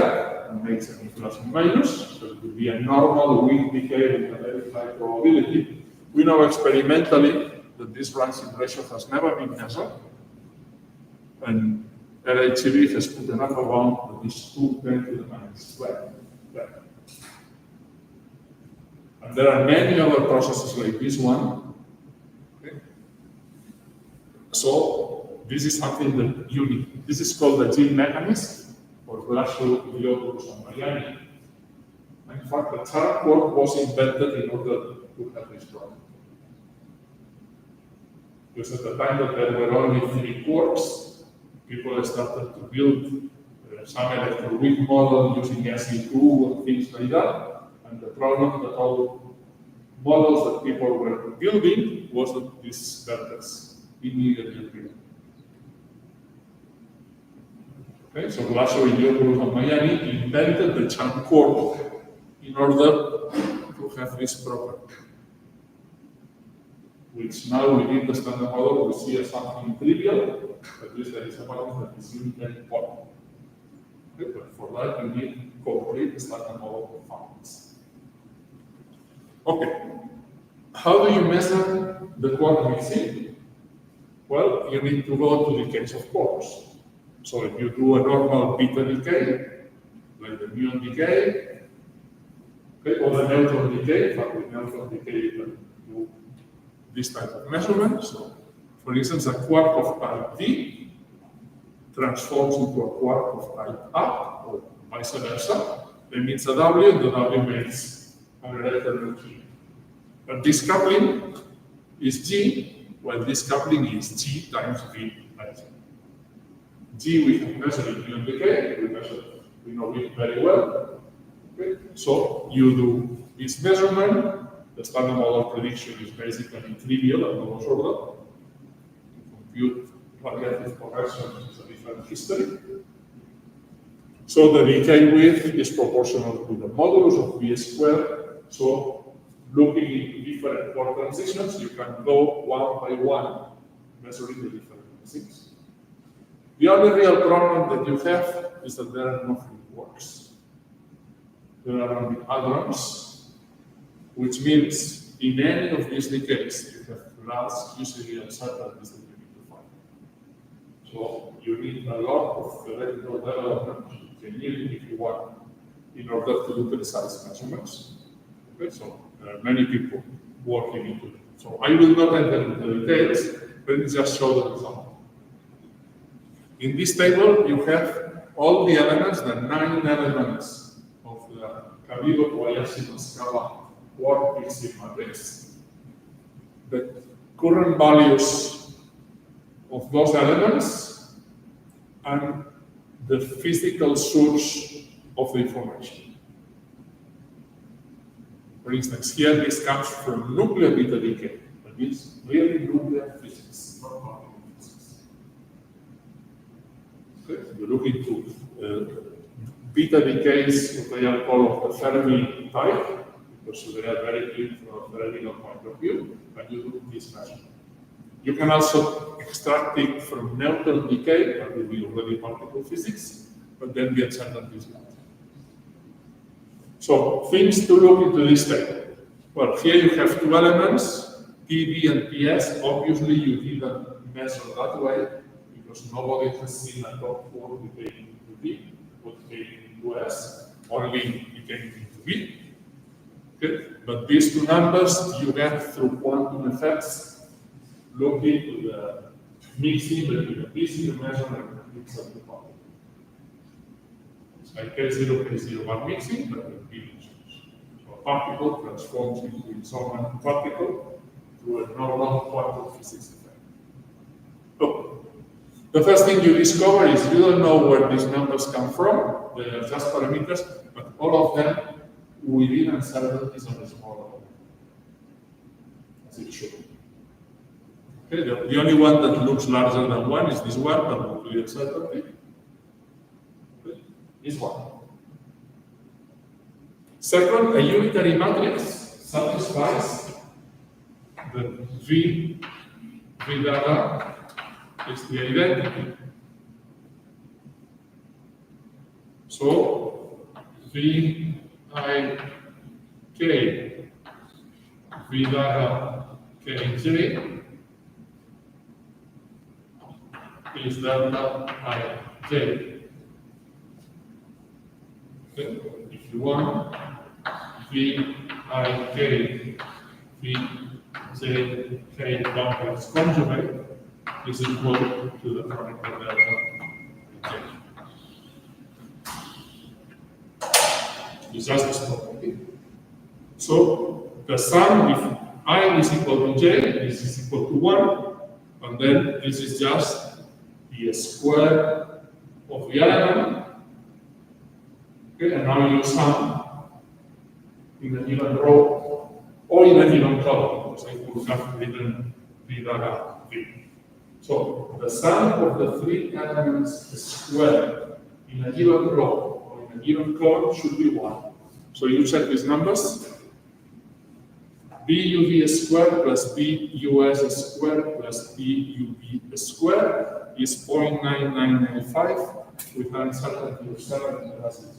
and makes a mu plus mu minus, so it will be a normal weak decay with a very high probability. We know experimentally that this rising ratio has never been measured, and LHCb has put enough around that is 2 10 to the minus 12. And there are many other processes like this one. Okay. So this is something that you need. This is called the gene mechanism for Glasgow, Iliopoulos, and Mariani. And in fact, the charm quark was invented in order to have this problem. Because at the time that there were only 3 quarks, people started to build some electroweak model using SE2 and things like that. And the problem that all models that people were building was that this vertex immediately appeared. Okay, so Glasgow, Iliopoulos, and Miami invented the charm quark in order to have this property, which now within the standard model we see as something trivial, at least there is a pattern that is unitary important. Okay, but for that you need complete standard model performance. Okay, how do you measure the quark mixing? Well, you need to go to decays of quarks. So if you do a normal beta decay, like the muon decay, okay, or the neutron decay, in fact with neutron decay you can do this type of measurement. So, for instance, a quark of type D transforms into a quark of type A, or vice versa. That means a W, and the W makes a related G. But this coupling is G, while this coupling is G times V by G. G we have measured in muon decay, we know it very well. Okay? So you do this measurement. The standard model prediction is basically trivial at lowest order. To compute radiative correction is a different history. So the decay width is proportional to the modulus of V squared. So looking into different quark transitions, you can go one by one, measuring the different things. The only real problem that you have is that there are no free quarks. There are only hadrons, which means in any of these decays, you have large usually uncertainties that you need to find. So you need a lot of theoretical development, engineering if you want, in order to do precise measurements. Okay, so there are many people working into it. So I will not enter into the details, let me just show the result. In this table, you have all the elements, the 9 elements of the Cabido-Kobayashi scala quark mixing matrix. The current values of those elements and the physical source of the information. For instance, here this comes from nuclear beta decay, that is really nuclear physics, not particle physics. Okay, so you look into beta decays, what they are called of the Fermi type, because they are very clean from a theoretical point of view, and you do this measurement. You can also extract it from neutron decay, that will be already particle physics, but then the uncertainty is not. So, things to look into this table. Well, here you have 2 elements, PV and PS. Obviously, you didn't measure that way, because nobody has seen a top 4 decaying into V, or decaying into S, only decaying into V. Okay? But these 2 numbers you get through quantum effects, looking to the mixing between the PC measurement and the mix of the particle. It's like K0, K01 mixing, but with P measures. So a particle transforms into its own particle through a normal quantum physics effect. So, the first thing you discover is you don't know where these numbers come from. They are just parameters, but all of them within uncertainties on a small level, as it should. Okay, the only one that looks larger than 1 is this one, but with uncertainty is 1. Second, a unitary matrix satisfies the V data is the identity. So V I K V data Kj is delta I J. Okay. If you want, V I K V J K complex conjugate is equal to the product of delta J. It's just this property. So the sum, if I is equal to J, this is equal to 1, and then this is just the square of the element. Okay, and now you sum in a given row or in a given column, because I could have written V data V. So the sum of the 3 elements squared in a given row or in a given column should be 1. So you check these numbers. BUV squared plus BUS squared plus BUV squared is 0.9995 with an uncertainty of 7 classes.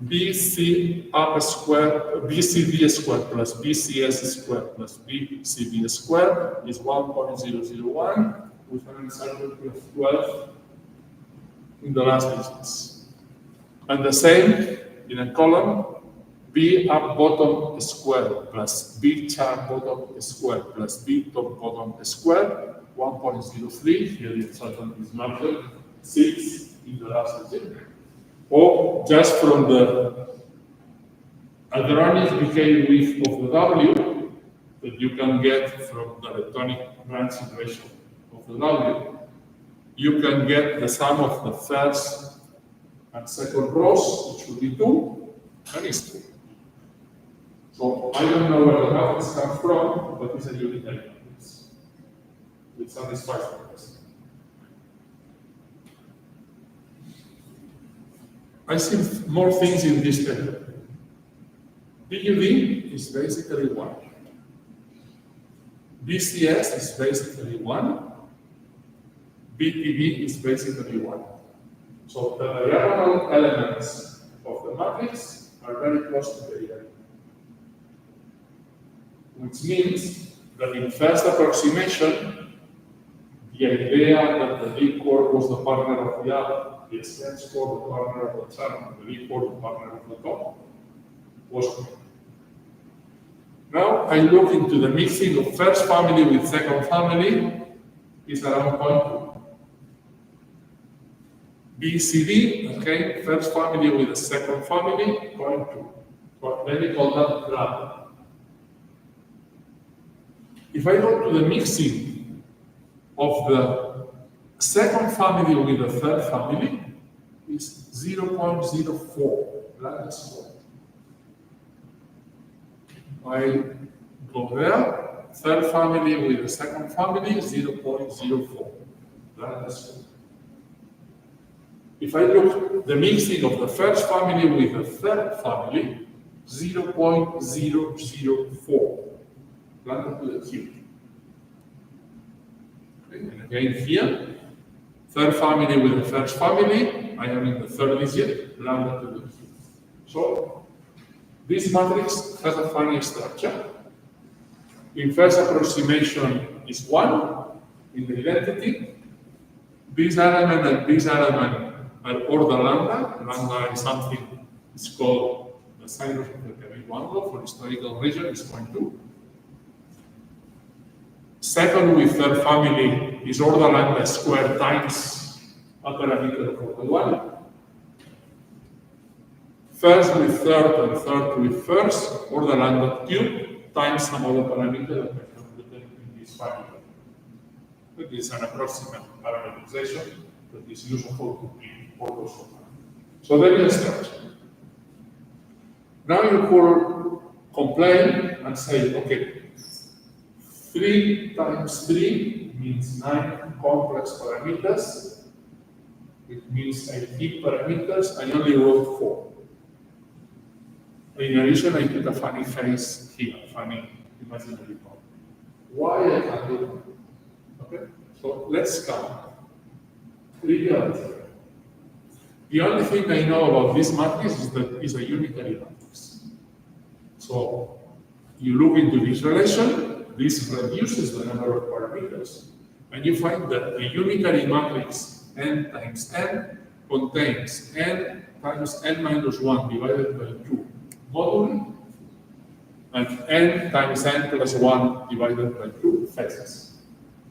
BC up squared, BCV squared plus BCS squared plus BCV squared is 1.001 with an uncertainty of 12 in the last digits. And the same in a column, B up bottom squared plus B char bottom squared plus B top bottom squared, 1.03, here the uncertainty is marked, 6 in the last digit. Or just from the hadronic decay width of the W that you can get from the electronic branching ratio of the W, you can get the sum of the first and second rows, which will be 2, and it's 2. So I don't know where the matrix comes from, but it's a unitary matrix. It satisfies the question. I see more things in this table. BUV is basically 1. BCS is basically 1. BPV is basically 1. So the diagonal elements of the matrix are very close to the identity. Which means that in first approximation, the idea that the D core was the partner of the other, the SH core the partner of the channel, the D core the partner of the top, was correct. Now I look into the mixing of first family with second family is around 0.2. BCD, okay, first family with the second family, 0.2. But let me call that graph. If I go to the mixing of the second family with the third family, it's 0.04, Lagrangian score. I go there, third family with the second family, 0.04, Lagrangian score. If I look the mixing of the first family with the third family, 0.004. Lambda to the cube. Okay. And again here, third family with the first family, I am in the third digit, lambda to the cube. So this matrix has a funny structure. In first approximation is 1 in the identity. This element and this element are order lambda. Lambda is something it's called the sinus of the Cabrillo angle for historical region is 0.2. Second with third family is order lambda squared times a parameter of order 1. First with third and third with first, order lambda cube times some other parameter that I have written in this family. It is an approximate parameterization that is useful to be orders of. So there is a structure. Now you could complain and say, okay, 3 times 3 means 9 complex parameters, which means 18 parameters. I only wrote 4. In addition, I put a funny face here, funny imaginary part. Why I can do that? Okay, so let's count. Triviality. The only thing I know about this matrix is that it's a unitary matrix. So you look into this relation, this reduces the number of parameters, and you find that the unitary matrix n times n contains n times n minus 1 divided by 2 moduli, and n times n plus 1 divided by 2 phases.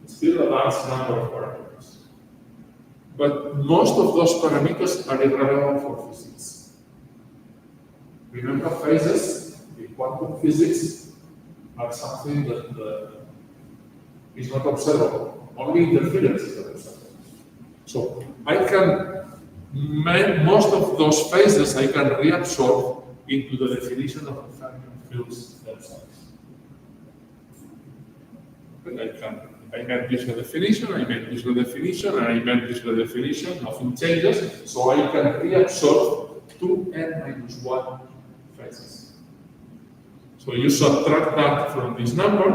It's still a large number of parameters. But most of those parameters are irrelevant for physics. Remember, phases in quantum physics are something that is not observable. Only interference is observable. So I can make most of those phases I can reabsorb into the definition of the fermion fields themselves. I made this redefinition, I made this redefinition, and I made this redefinition, nothing changes, so I can reabsorb 2n minus 1 phases. So you subtract that from this number,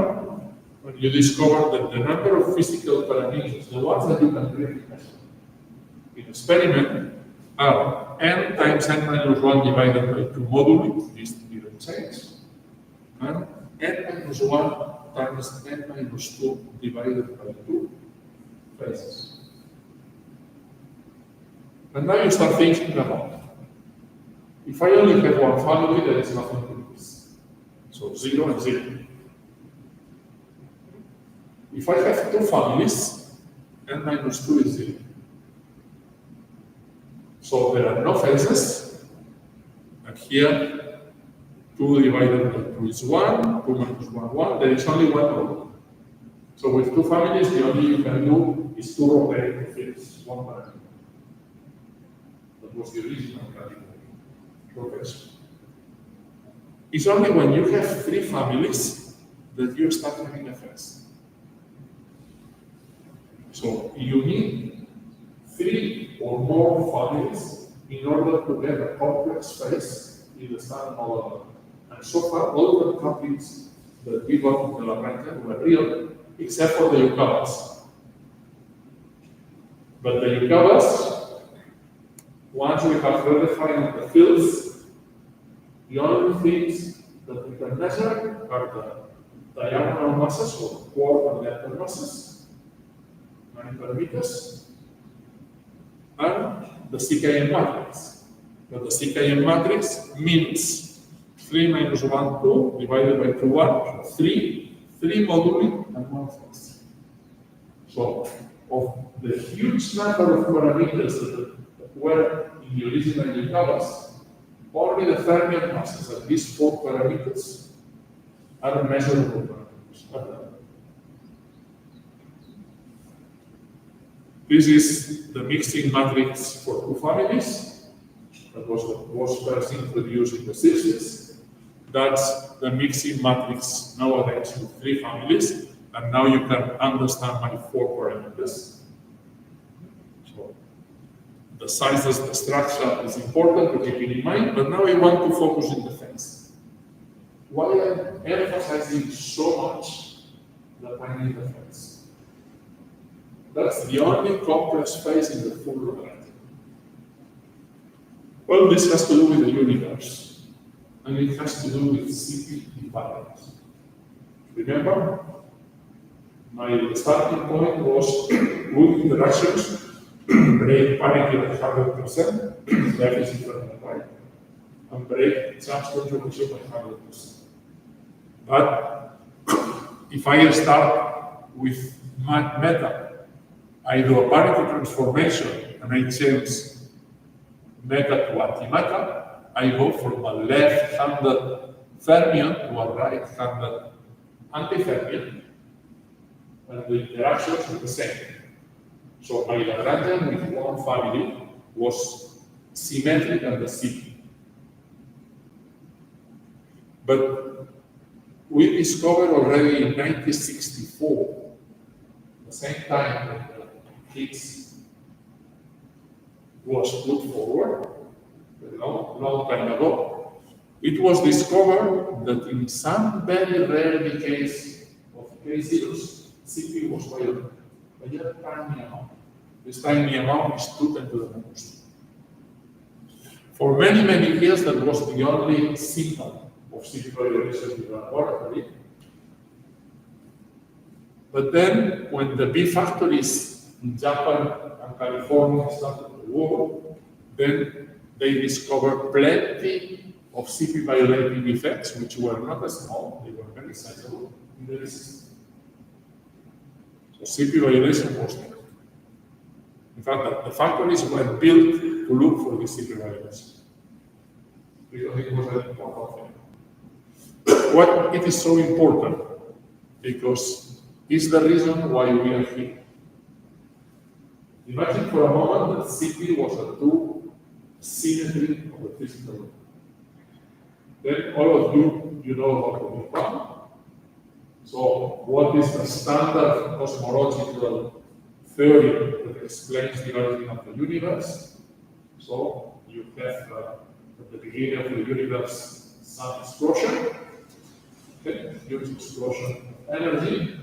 and you discover that the number of physical parameters, the ones that you can really measure in experiment, are n times n minus 1 divided by 2 moduli, this didn't change, and n minus 1 times n minus 2 divided by 2 phases. And now you start thinking about, if I only have one family, there is nothing to this. So 0 and 0. If I have 2 families, n minus 2 is 0. So there are no phases, and here 2 divided by 2 is 1, 2 minus 1, 1, there is only one row. So with 2 families, the only you can do is to rotate the fields, one parameter. That was the original radical rotation. It's only when you have 3 families that you start having a phase. So you need 3 or more families in order to get a complex phase in the standard model. And so far, all the couplings that we got in the Lagrangian were real, except for the Yukawas. But the Yukawas, once we have redefined the fields, the only things that we can measure are the diagonal masses, or quark and lepton masses, 9 parameters, and the CKM matrix. But the CKM matrix means 3 minus 1, 2, divided by 2, 1, 3 moduli, and 1 phase. So, of the huge number of parameters that were in the original Yukawas, only the fermion masses of these 4 parameters are measurable parameters. This is the mixing matrix for 2 families. That was first introduced in the 60s. That's the mixing matrix nowadays with 3 families, and now you can understand my 4 parameters. So the sizes, the structure is important to keep it in mind, but now I want to focus in the phase. Why I'm emphasizing so much that I need the phase? That's the only complex phase in the full Lagrangian. Well, this has to do with the universe. And it has to do with CP invariance. Remember, my starting point was good interactions, break parity at 100%, that is equal right, and break charge contribution by 100%. But if I start with meta, I do a parity transformation and I change meta to antimatter, I go from a left-handed fermion to a right-handed antifermion, and the interactions are the same. So my Lagrangian with one family was symmetric and the CP. But we discovered already in 1964, the same time that the Higgs was put forward, long time ago, it was discovered that in some very rare decays of K-zeros, Cp was violent, a very tiny amount. This tiny amount is 2 × 10⁻². For many, many years, that was the only signal of Cp violation in the laboratory. But then, when the B factories in Japan and California started to work, then they discovered plenty of Cp violating effects, which were not small, they were very sizable in the system. So Cp violation was there. In fact, the factories were built to look for the Cp violation, because it was an important thing. What it is so important? Because it's the reason why we are here. Imagine for a moment that Cp was a true symmetry of the physical world. Then all of you know about the Big Bang. So what is the standard cosmological theory that explains the origin of the universe? So you have at the beginning of the universe some explosion, okay? Huge explosion of energy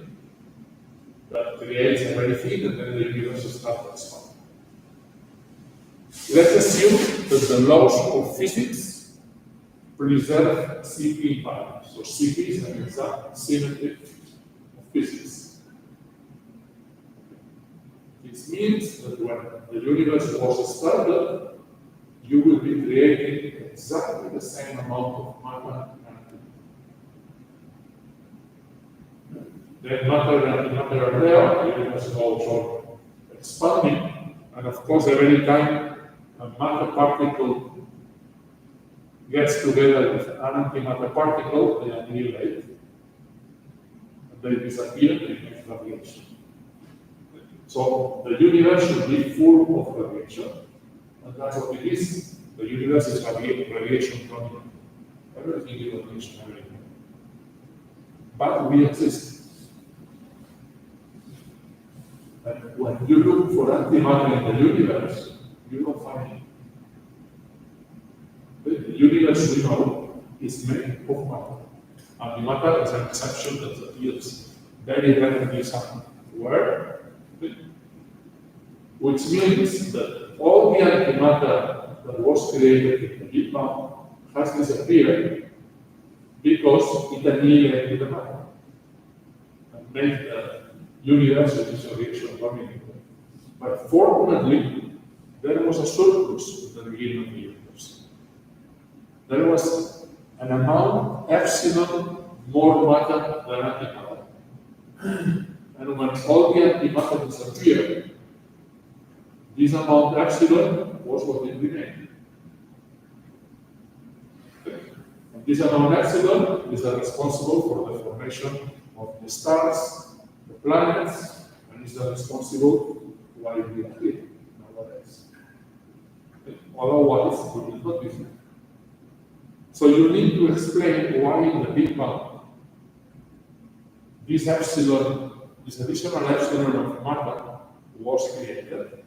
that creates everything, and then the universe starts to expand. Let's assume that the laws of physics preserve Cp values. So Cp is an exact symmetry of physics. This means that when the universe was started, you will be creating exactly the same amount of matter and antimatter. Then matter and antimatter are there, the universe is also expanding, and of course, every time a matter particle gets together with an antimatter particle, they annihilate, and they disappear, they make radiation. So the universe should be full of radiation, and that's what it is. The universe is radiation coming. Everything is radiation, everything. But we exist. And when you look for antimatter in the universe, you don't find it. The universe we know is made of matter. Antimatter is an exception that appears very rarely somewhere, which means that all the antimatter that was created in the Big Bang has disappeared because it annihilated the matter and made the universe which is a reaction coming. But fortunately, there was a surplus at the beginning of the universe. There was an amount epsilon more matter than antimatter. And when all the antimatter disappeared, this amount epsilon was what it remained. And this amount epsilon is responsible for the formation of the stars, the planets, and is responsible why we are here nowadays. Otherwise, we will not be here. So you need to explain why in the Big Bang this epsilon, this additional epsilon of matter was created.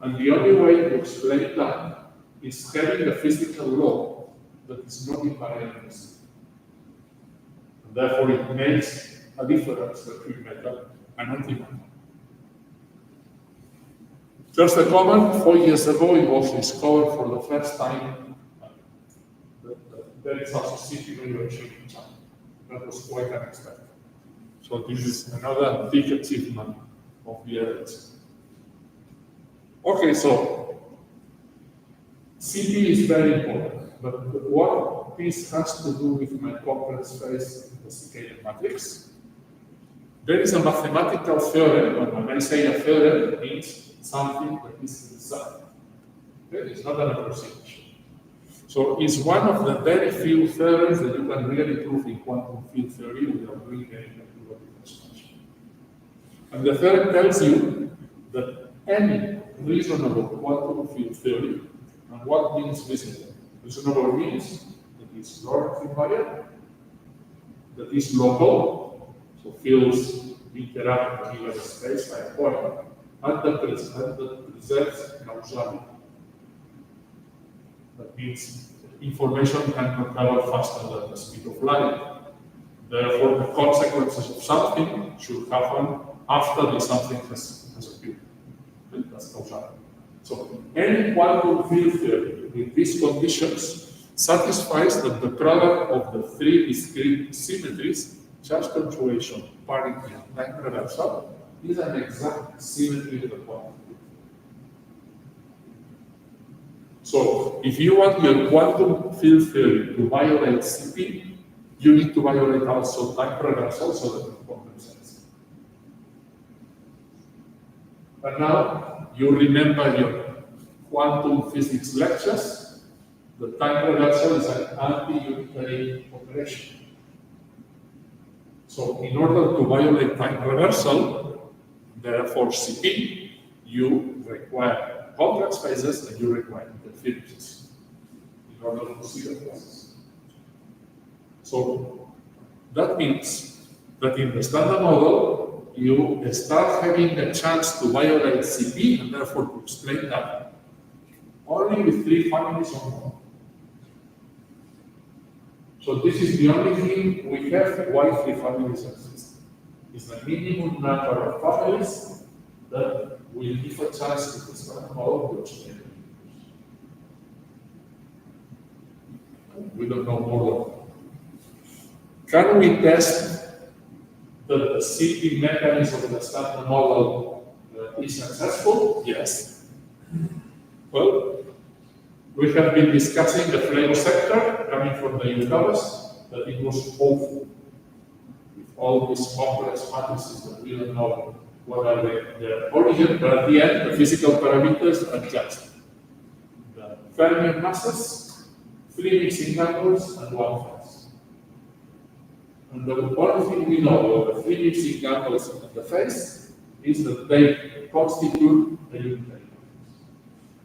And the only way to explain that is having a physical law that is not invariant. And therefore, it makes a difference between metal and antimatter. Just a comment, 4 years ago, it was discovered for the first time that there is also Cp violation in China. That was quite unexpected. So this is another big achievement of the evidence. Okay, so Cp is very important, but what this has to do with my complex phase investigated matrix? There is a mathematical theorem, and when I say a theorem, it means something that is inside. Okay? It's not an approximation. So it's one of the very few theorems that you can really prove in quantum field theory without doing any calculated expansion. And the theorem tells you that any reasonable quantum field theory, and what means reasonable? Reasonable means that is Lorentz invariant, that is local, so fields interact in a given space by a point, and that preserves causality. That means information cannot travel faster than the speed of light. Therefore, the consequences of something should happen after the something has appeared. That's causality. So, any quantum field theory with these conditions satisfies that the product of the three discrete symmetries, charge conjugation, parity, and time reversal, is an exact symmetry of the quantum field. So, if you want your quantum field theory to violate CP, you need to violate also time reversal so that it compensates. And now, you remember your quantum physics lectures. The time reversal is an anti-unitary operation. So, in order to violate time reversal, therefore CP, you require complex phases and you require interferences in order to see the process. So that means that in the standard model, you start having a chance to violate CP and therefore to explain that only with three families or more. So this is the only thing we have why three families exist. It's the minimum number of families that will give a chance to the standard model to explain it. We don't know more than that. Can we test that the CP mechanism of the standard model is successful? Yes. Well, we have been discussing the flavor sector coming from the UCAVAS, that it was awful. With all these complex matrices that we don't know what are their origin, but at the end, the physical parameters adjust. The Fermi masses, 3 mixing angles, and 1 phase. And the only thing we know of the 3 mixing angles and the phase is that they constitute a unitary.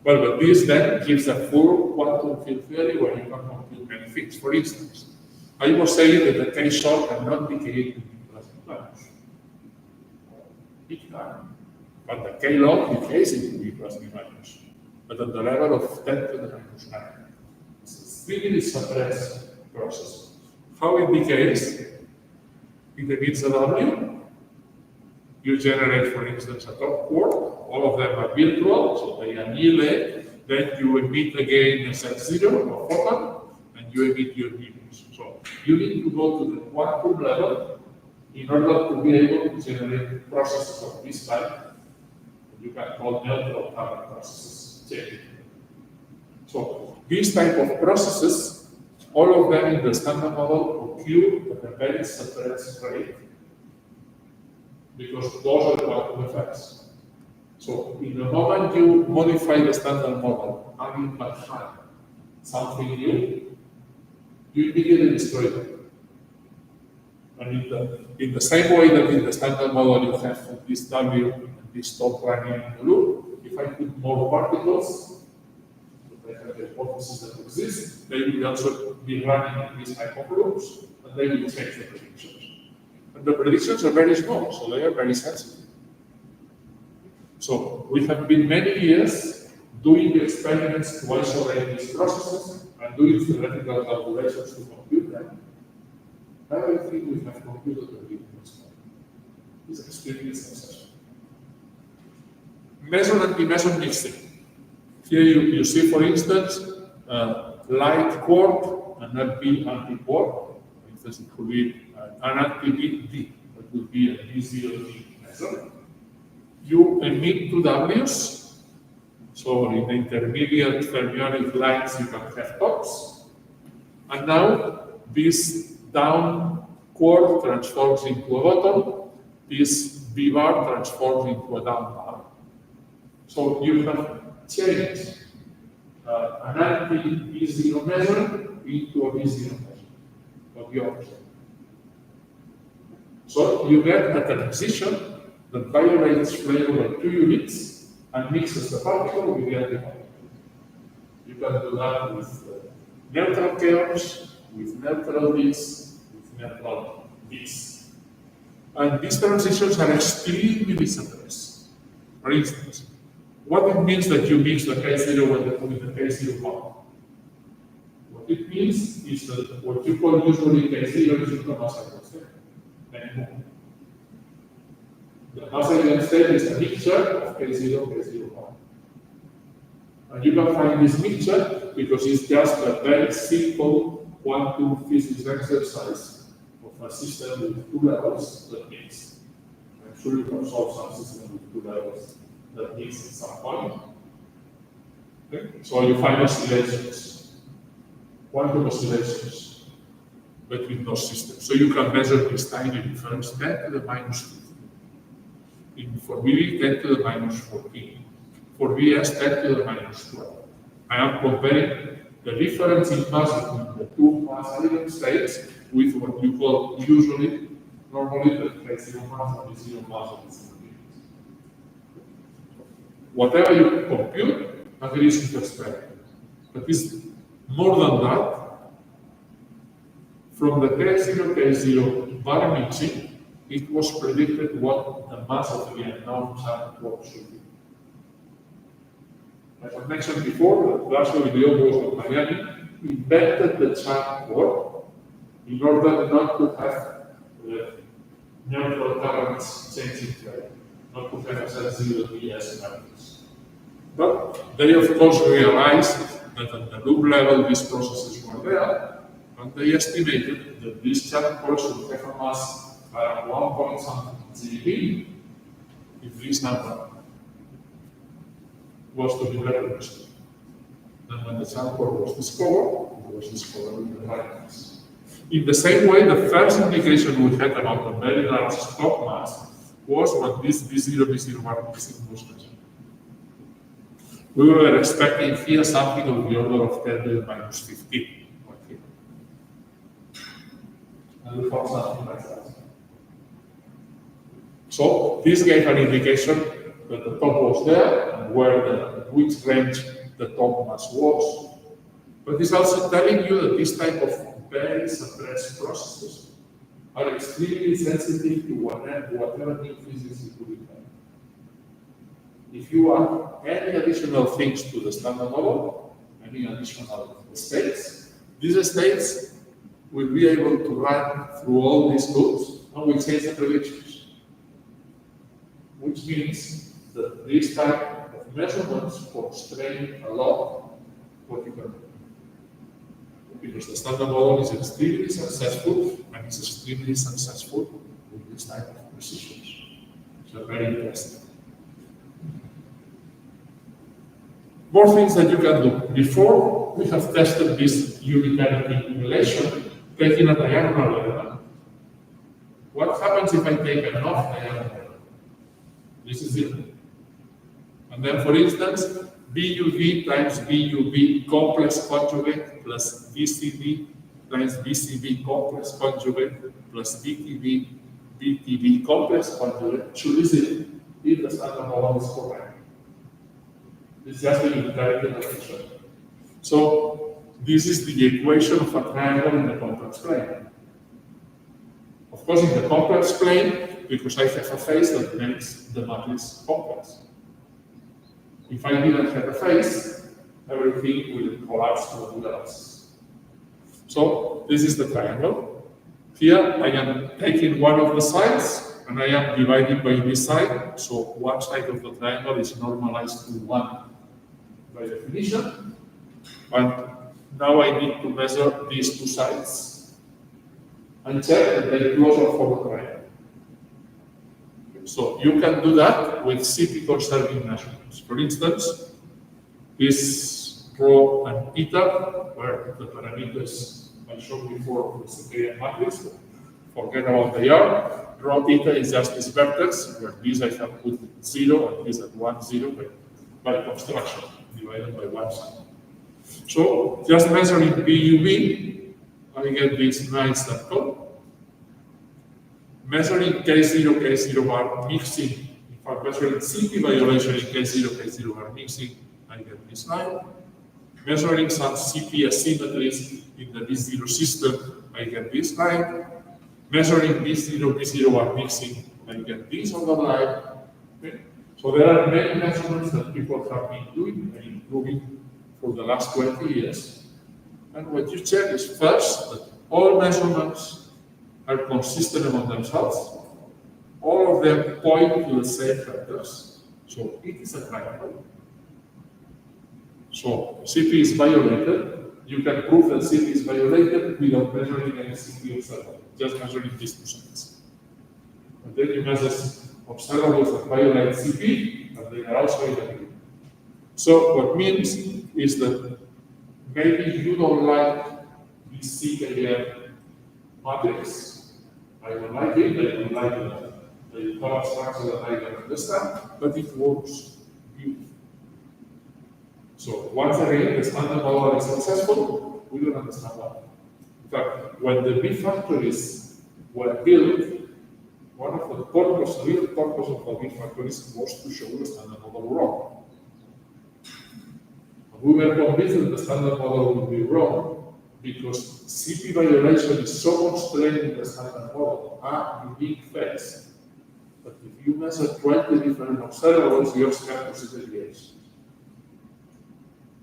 Well, but this then gives a full quantum field theory where you can compute many things. For instance, I was saying that the K-short cannot be created in plasma planets. It can. But the K-log decays into the plasma planets. But at the level of 10 to the minus 9. It's a extremely suppressed process. How it decays? It emits a W. You generate, for instance, a top quark. All of them are virtual, so they annihilate. Then you emit again a Z0 or photon, and you emit your neutrons. So you need to go to the quantum level in order to be able to generate processes of this type. You can call neutral current processes. So these type of processes, all of them in the standard model occur at a very suppressed rate, because those are the quantum effects. So in the moment you modify the standard model, adding back something new, you immediately destroy it. And in the same way that in the standard model you have this W and this top running in the loop, if I put more particles, I have the hypothesis that exist, they will also be running in these type of loops, and they will change the predictions. And the predictions are very small, so they are very sensitive. So we have been many years doing experiments to isolate these processes and doing theoretical calculations to compute them. Everything we have computed is extremely successful. Meson and anti-meson mixing. Here you see, for instance, light quark and anti-quark. For instance, it could be an anti-D, that would be a D0 meson. You emit 2 Ws, so in the intermediate fermionic lines you can have tops, and now this down quark transforms into a bottom, this B bar transforms into a down bar. So you have changed an anti-B0 measure into a B0 measure of the opposite. So you get a transition that violates flavor by 2 units and mixes the particle with the antiparticle. You can do that with neutral chaos, with neutral this, with neutral this. And these transitions are extremely suppressed. For instance, what it means that you mix the K0 with the K0 1. What it means is that what you call usually K0 is the mass state anymore. The mass state is a mixture of K0, K0, 1. And you can find this mixture because it's just a very simple quantum physics exercise of a system with two levels that mix. I'm sure you can solve some system with two levels that mix at some point. Okay? So you find oscillations, quantum oscillations between those systems. So you can measure this tiny difference 10 to the minus 15. For BB, 10 to the minus 14. For BS, 10 to the minus 12. I am comparing the difference in mass between the two mass element states with what you call normally the K0 mass and the 0 mass of the system. Whatever you compute, agrees with experiment. But it's more than that. From the K0, K0 bar mixing, it was predicted what the mass of the unknown channel quark should be. As I mentioned before, the Glasgow Videos of Miami invented the channel quark in order not to have neutral currents changing trade, not to have a Z0 BS values. But they of course realized that at the loop level these processes were there, and they estimated that this channel quark should have a mass around 1 point something GeV if this number was to be recognized. And when the channel quark was discovered, it was discovered in the right mass. In the same way, the first indication we had about the very large stop mass was when this B0, B0 mixing was measured. We were expecting here something of the order of 10 to the minus 15. And we found something like that. So this gave an indication that the top was there and which range the top mass was. But it's also telling you that this type of very suppressed processes are extremely sensitive to whatever new physics you put in them. If you add any additional things to the standard model, any additional states, these states will be able to run through all these loops and will change the predictions. Which means that this type of measurements constrain a lot what you can do. Because the standard model is extremely successful and is extremely successful with this type of precisions. So very interesting. More things that you can do. Before, we have tested this unitarity relation, taking a diagonal element. What happens if I take an off-diagonal element? This is it. And then, for instance, BUV times BUV complex conjugate plus BCV times BCV complex conjugate plus BTV BTV complex conjugate should be zero if the standard model is correct. It's just a unitarity relation. So this is the equation of a triangle in the complex plane. Of course, in the complex plane, because I have a face that makes the matrix complex. If I didn't have a face, everything will collapse to the else. So this is the triangle. Here I am taking one of the sides and I am dividing by this side. So one side of the triangle is normalized to 1 by definition. And now I need to measure these two sides and check that they closure for the triangle. So you can do that with CP conserving measurements. For instance, this rho and eta, where the parameters I showed before for the Cyclian matrix, forget about they are. Rho eta is just this vertex, where this I have put 0 and this at 1, 0 by construction, divided by 1 side. So just measuring BUV, I get this nice circle. Measuring K0, K0 bar mixing, if I'm measuring CP violation in K0, K0 bar mixing, I get this line. measuring some CP asymmetries in the B0 system, I get this line. Measuring B0, B0 are mixing, I get this on the line. Okay? So there are many measurements that people have been doing and improving for the last 20 years. And what you check is first that all measurements are consistent among themselves. All of them point to the same factors. So it is a triangle. So CP is violated. You can prove that CP is violated without measuring any CP observable, just measuring these two sides. And then you measure observables that violate CP, and they are also in agreement. So what means is that maybe you don't like this CKM matrix. I don't like it, I don't like the color structure that I can understand, but it works beautifully. So once again, the standard model is successful, we don't understand why. In fact, when the B factories were built, one of the real purpose of the B factories was to show the standard model wrong. We were convinced that the standard model would be wrong because CP violation is so constrained in the standard model, a unique phase. But if you measure 20 different observables, you're scared to see deviations.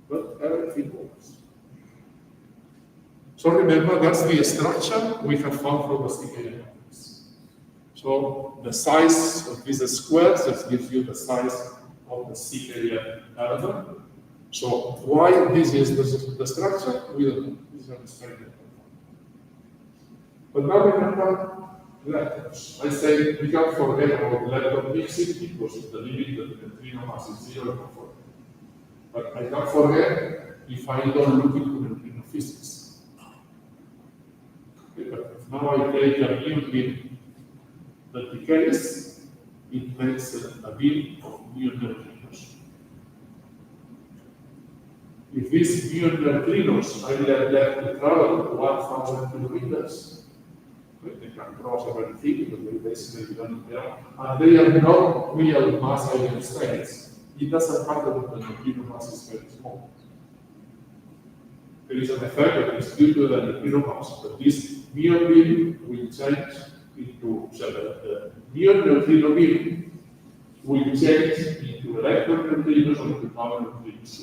But everything works. So remember, that's the structure we have found from the CKM matrix. So the size of these squares just gives you the size of the CKM element. So why this is the structure, we don't know. This is unexplained. But now remember leptons. I say we can't forget about lepton mixing because of the limit that the neutrino mass is 0.4. But I can't forget if I don't look into neutrino physics. Okay, but if now I take a muon beam that decays, it makes a beam of muon neutrinos. If these muon neutrinos are left to travel 1,000 kilometers, they can cross everything because they basically don't interact, and they are not real mass eigenstates. It doesn't matter that the neutrino mass is very small. There is an effect that is due to the neutrino mass, but this muon beam will change into, so the muon neutrino beam will change into electron neutrinos or into power neutrinos.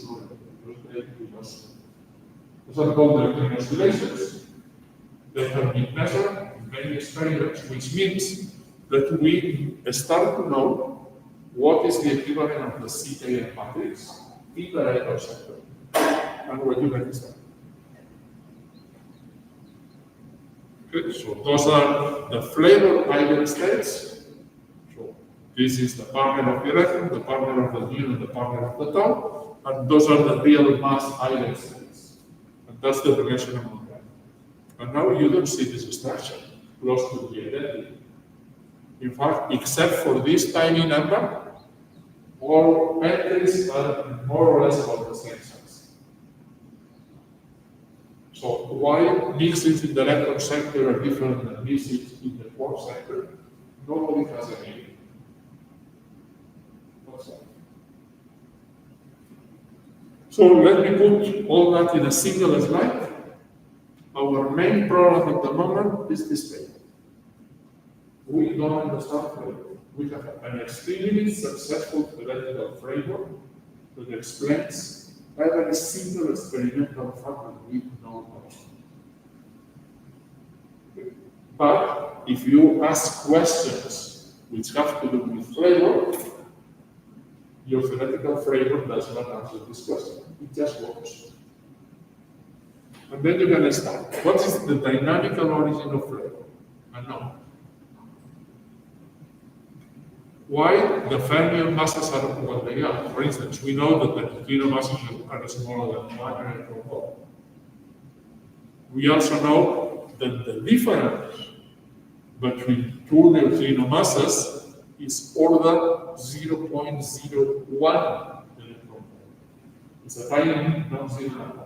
Those are called neutrino oscillations. They have been measured in many experiments, which means that we start to know what is the equivalent of the CKM matrix in the electron sector, and what you can decide. Okay, so those are the flavor eigenstates. So this is the partner of the electron, the partner of the muon, and the partner of the tau, and those are the real mass eigenstates. And that's the relation among them. And now you don't see this structure close to the identity. In fact, except for this tiny number, all entries are more or less about the same size. So why mixings in the electron sector are different than mixings in the quark sector? Nobody has an idea. So let me put all that in a single slide. Our main problem at the moment is this paper. We don't understand flavor. We have an extremely successful theoretical framework that explains every single experimental fact that we know about. But if you ask questions which have to do with flavor, your theoretical framework does not answer this question. It just works. And then you can start. What is the dynamical origin of flavor? Unknown. Why the fermion masses are what they are? For instance, we know that the neutrino masses are smaller than 1 electron volt. We also know that the difference between two neutrino masses is order 0.01 electron volt. It's a tiny non-zero number.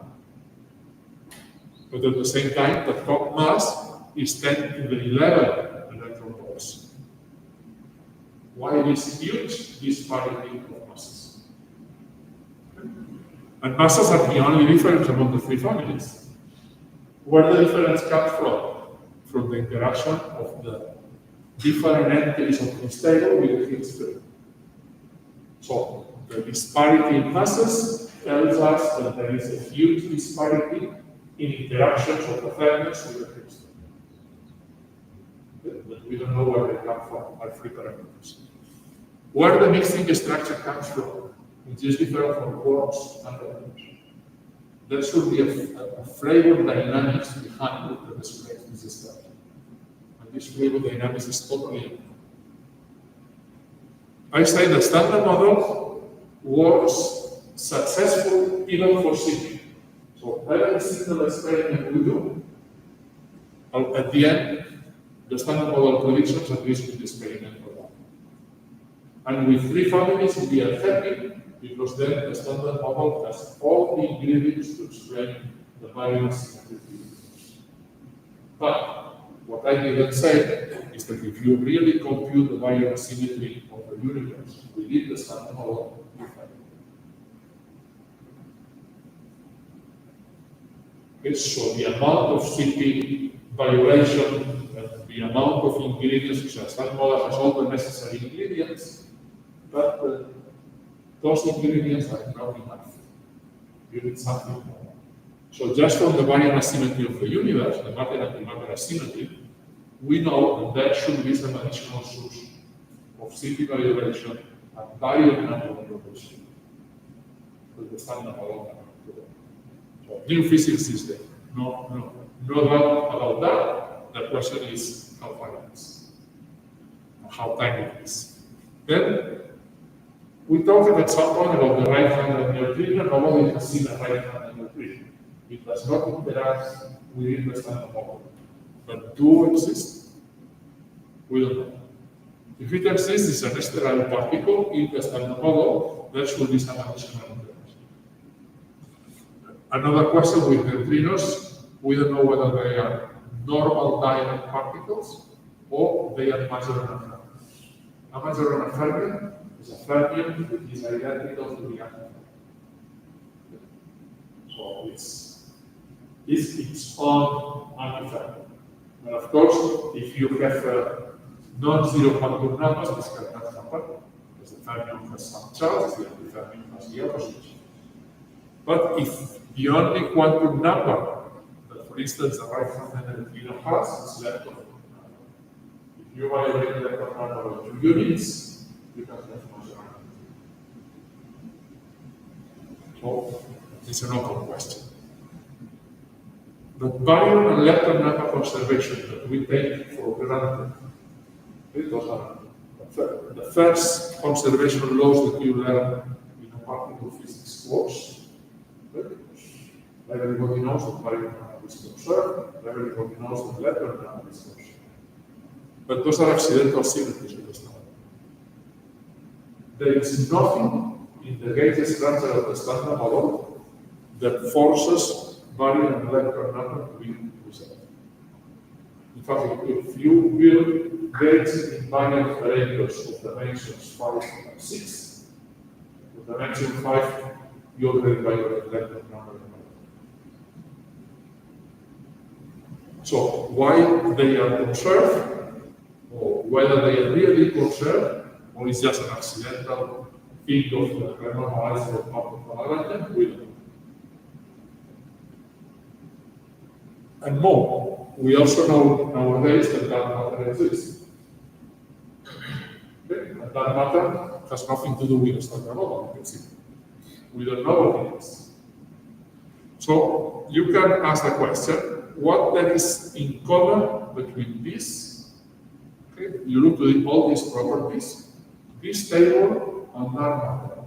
But at the same time, the top mass is 10 to the 11 electron volts. Why this huge disparity of masses? And masses are the only difference among the three families. Where the difference comes from? From the interaction of the different entities of the stable with the Higgs field. So the disparity in masses tells us that there is a huge disparity in interactions of the fermions with the Higgs field. But we don't know where they come from, are free parameters. Where the mixing structure comes from, which is different from quarks and atoms. There should be a flavor dynamics behind it that explains this structure. And this flavor dynamics is totally unknown. I say the standard model works successful even for CP. So every single experiment we do, at the end, the standard model predictions agrees with the experimental one. And with three families, we are happy because then the standard model has all the ingredients to explain the variance of the universe. But what I didn't say is that if you really compute the Bayesian symmetry of the universe within the standard model, you have it. Okay, so the amount of CP violation and the amount of ingredients, which the standard model has all the necessary ingredients, but those ingredients are not enough. You need something more. So just from the Bayesian asymmetry of the universe, the matter-antimatter asymmetry, we know that there should be some additional source of CP violation at various number of levels. But the standard model cannot do that. So new physics is there. No doubt about that. The question is how far it is, how tiny it is. Then we talked at some point about the right-handed neutrino. Nobody has seen a right-handed neutrino. It does not interact within the standard model. But do exist? We don't know. If it exists, it's an sterile particle in the standard model. There should be some additional interaction. Another question with neutrinos, we don't know whether they are normal diamond particles or they are Majoran fermions. A Majoran fermion is a fermion that is identical to the antifermion. So it's its own antifermion. And of course, if you have non-zero quantum numbers, this cannot happen, because the fermion has some charge, the antifermion has the opposite. But if the only quantum number that, for instance, the right-handed neutrino has is lepton number. If you violate the lepton number of 2 units, you can have Majoran. So it's an open question. But baryon and lepton number conservation that we take for granted, those are the first conservation laws that you learn in a particle physics course. Everybody knows that baryon number is conserved, everybody knows that lepton number is conserved. But those are accidental symmetries with the standard. There is nothing in the gauge structure of the standard model that forces baryon and lepton number to be preserved. In fact, if you build gates in binary operators of dimensions 5 and 6, with dimension 5, you already violate lepton number. So why they are conserved, or whether they are really conserved, or it's just an accidental thing of the renormalized part of the Lagrangian, we don't know. And more, we also know nowadays that dark matter exists. Okay? And dark matter has nothing to do with the standard model, you can see. We don't know what it is. So you can ask the question, what there is in common between this? Okay? You look at all these properties, this table and dark matter.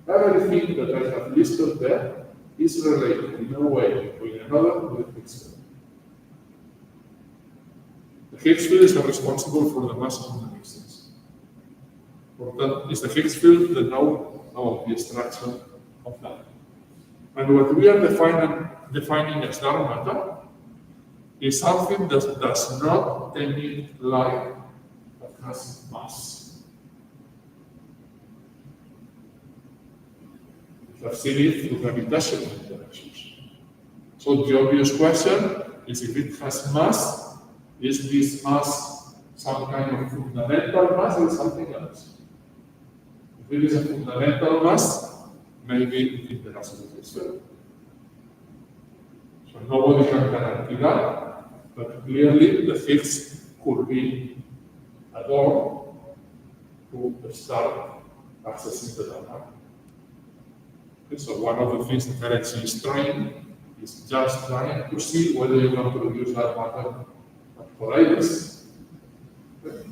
Everything that I have listed there is related in a way or in another with the Higgs field. The Higgs field is responsible for the masses of the mixings. It's the Higgs field that know about the structure of that. And what we are defining as dark matter is something that does not emit light but has mass. have seen it through gravitational interactions. So the obvious question is, if it has mass, is this mass some kind of fundamental mass or something else? If it is a fundamental mass, maybe it interacts with the sphere. So nobody can guarantee that, but clearly the Higgs could be a door to start accessing the data. Okay, so one of the things that LHC is trying is just trying to see whether you can produce that matter at colliders. Okay.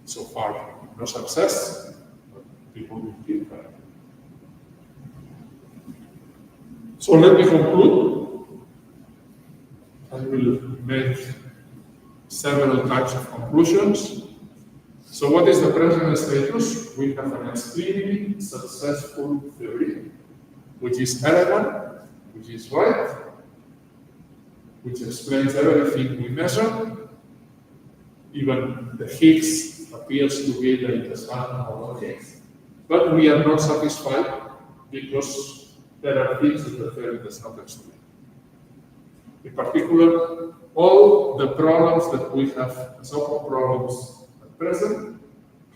So far, no success, but people will keep trying. So let me conclude. I will make several types of conclusions. So what is the present status? We have an extremely successful theory, which is elegant, which is right, which explains everything we measure. Even the Higgs appears to be the interesting of the Higgs. But we are not satisfied because there are things that the theory does not explain. In particular, all the problems that we have, so-called problems at present,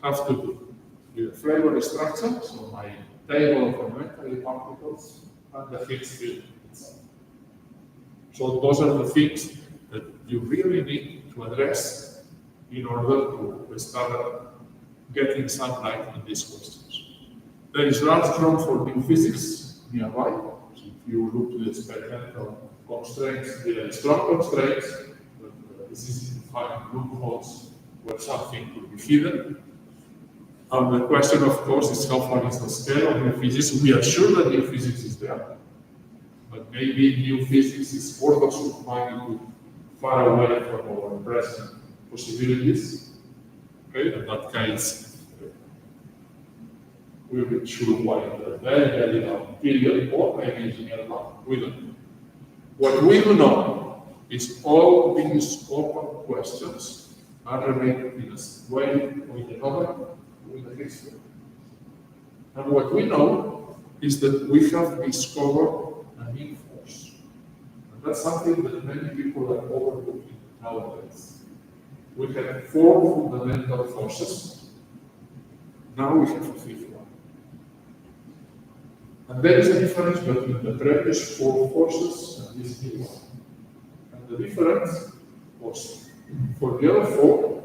have to do with the flavor structure, so my table of elementary particles, and the Higgs field itself. So those are the things that you really need to address in order to start getting some light in these questions. There is large room for new physics nearby. So if you look to the experimental constraints, there are strong constraints, but it's easy to find loopholes where something could be hidden. And the question, of course, is how far is the scale of new physics? We are sure that new physics is there, but maybe new physics is orders of magnitude far away from our present possibilities. Okay, in that case, we will sure why in a very, very long period, or maybe engineer long. We don't know. What we do know is all these open questions are related in a way or in another with the Higgs field. And what we know is that we have discovered a new force. And that's something that many people are overlooking nowadays. We have 4 fundamental forces. Now we have a 5th one. And there is a difference between the previous 4 forces and this new one. And the difference was, for the other 4,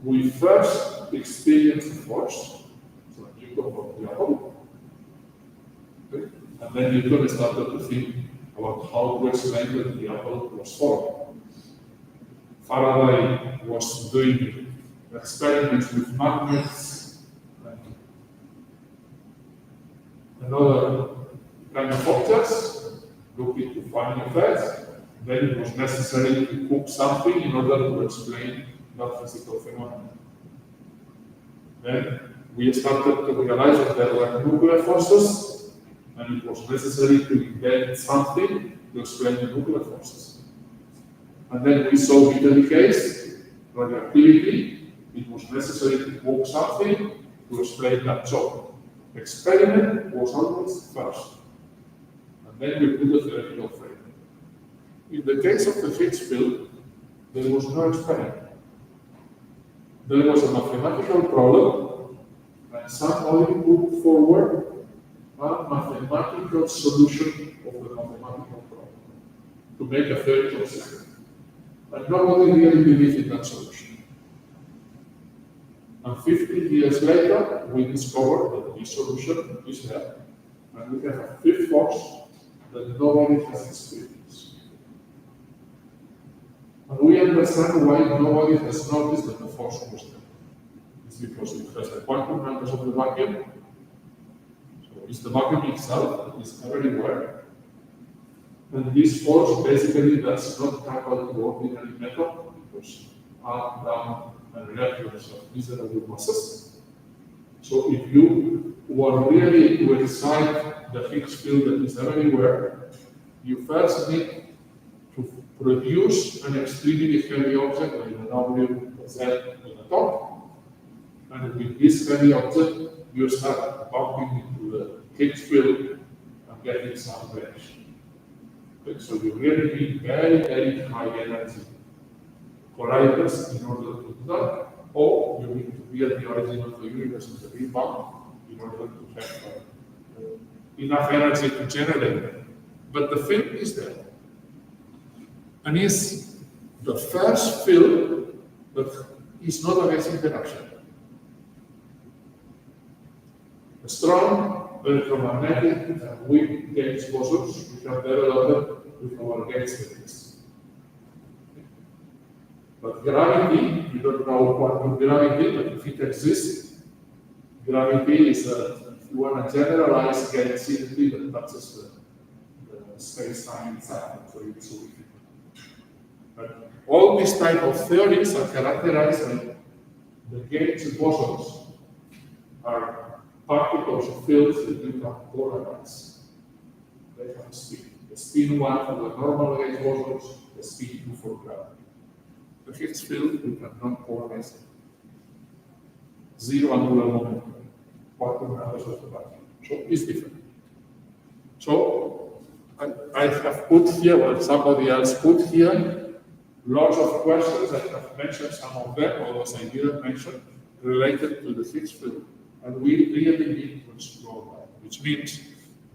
we first experienced a force, so Newton got the apple, okay? And then Newton started to think about how to explain that the apple was falling. Faraday was doing experiments with magnets and other kind of objects, looking to find effects. Then it was necessary to cook something in order to explain that physical phenomenon. Then we started to realize that there were nuclear forces, and it was necessary to invent something to explain the nuclear forces. And then we saw heat decays, radioactivity. It was necessary to cook something to explain that. So, experiment was always first. And then we put the theoretical framework. In the case of the Higgs field, there was no experiment. There was a mathematical problem, and somebody put forward a mathematical solution of the mathematical problem to make a theoretical system. But nobody really believed in that solution. And 50 years later, we discovered that this solution is there, and we have a 5th force that nobody has experienced. And we understand why nobody has noticed that the force was there. It's because it has the quantum numbers of the vacuum. So it's the vacuum itself that is everywhere. And this force basically does not tackle the ordinary method because up, down, and reactors of miserable masses. So if you want really to excite the Higgs field that is everywhere, you first need to produce an extremely heavy object like the WZ on the top. And with this heavy object, you start bumping into the Higgs field getting some range. Okay, so you really need very, very high energy colliders in order to do that, or you need to be at the origin of the universe in the Big Bang in order to have enough energy to generate them. But the thing is there, and it's the first field that is not a gas interaction. A strong electromagnetic and weak gauge bosons we have developed with our gauge theories. But gravity, you don't know quantum gravity, but if it exists, gravity is if you want to generalize gauge theory that touches the space-time itself, so it's so difficult. But all these type of theories are characterized by the gauge bosons are particles of fields that you can polarize. They have spin. The spin 1 for the normal gauge bosons, the spin 2 for gravity. The Higgs field, we cannot polarize it. Zero angular momentum, quantum numbers of the vacuum. So it's different. So I have put here, well, somebody else put here, lots of questions. I have mentioned some of them, although I didn't mention, related to the Higgs field. And we really need to explore that, which means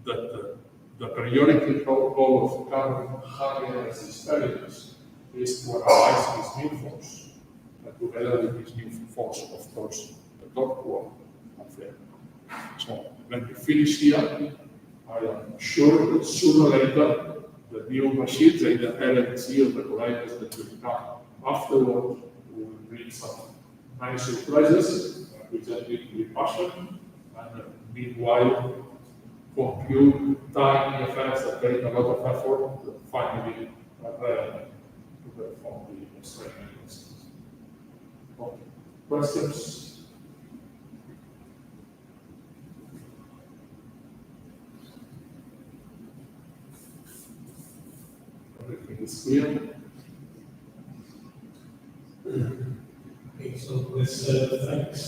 that the priority goal of current high-energy experiments is to analyze this new force, and together with this new force, of course, the top one of them. So when we finish here, I am sure that sooner or later, the new machines, the LHC or the colliders that will come afterward, will bring some nice surprises, which I think will be passion, and meanwhile, compute tiny effects that take a lot of effort that finally are relevant to perform the experiments. Okay. Questions? Everything is clear. Okay, so let's thanks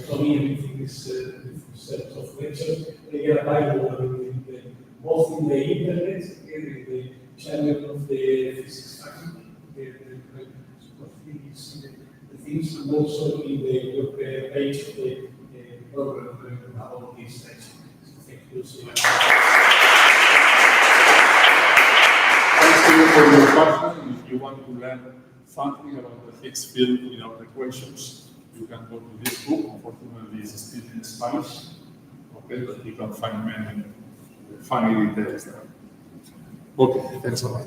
Tommy for this set of lectures. They are available both in the internet, in the channel of the physics faculty, the things, and also in the web page of the program about this lecture. So thank you so much. Thanks to you for your passion. If you want to learn something about the Higgs field without equations, you can go to this book. Unfortunately, it's still in Spanish. Okay, but you can find many funny details there. Okay, thanks a lot.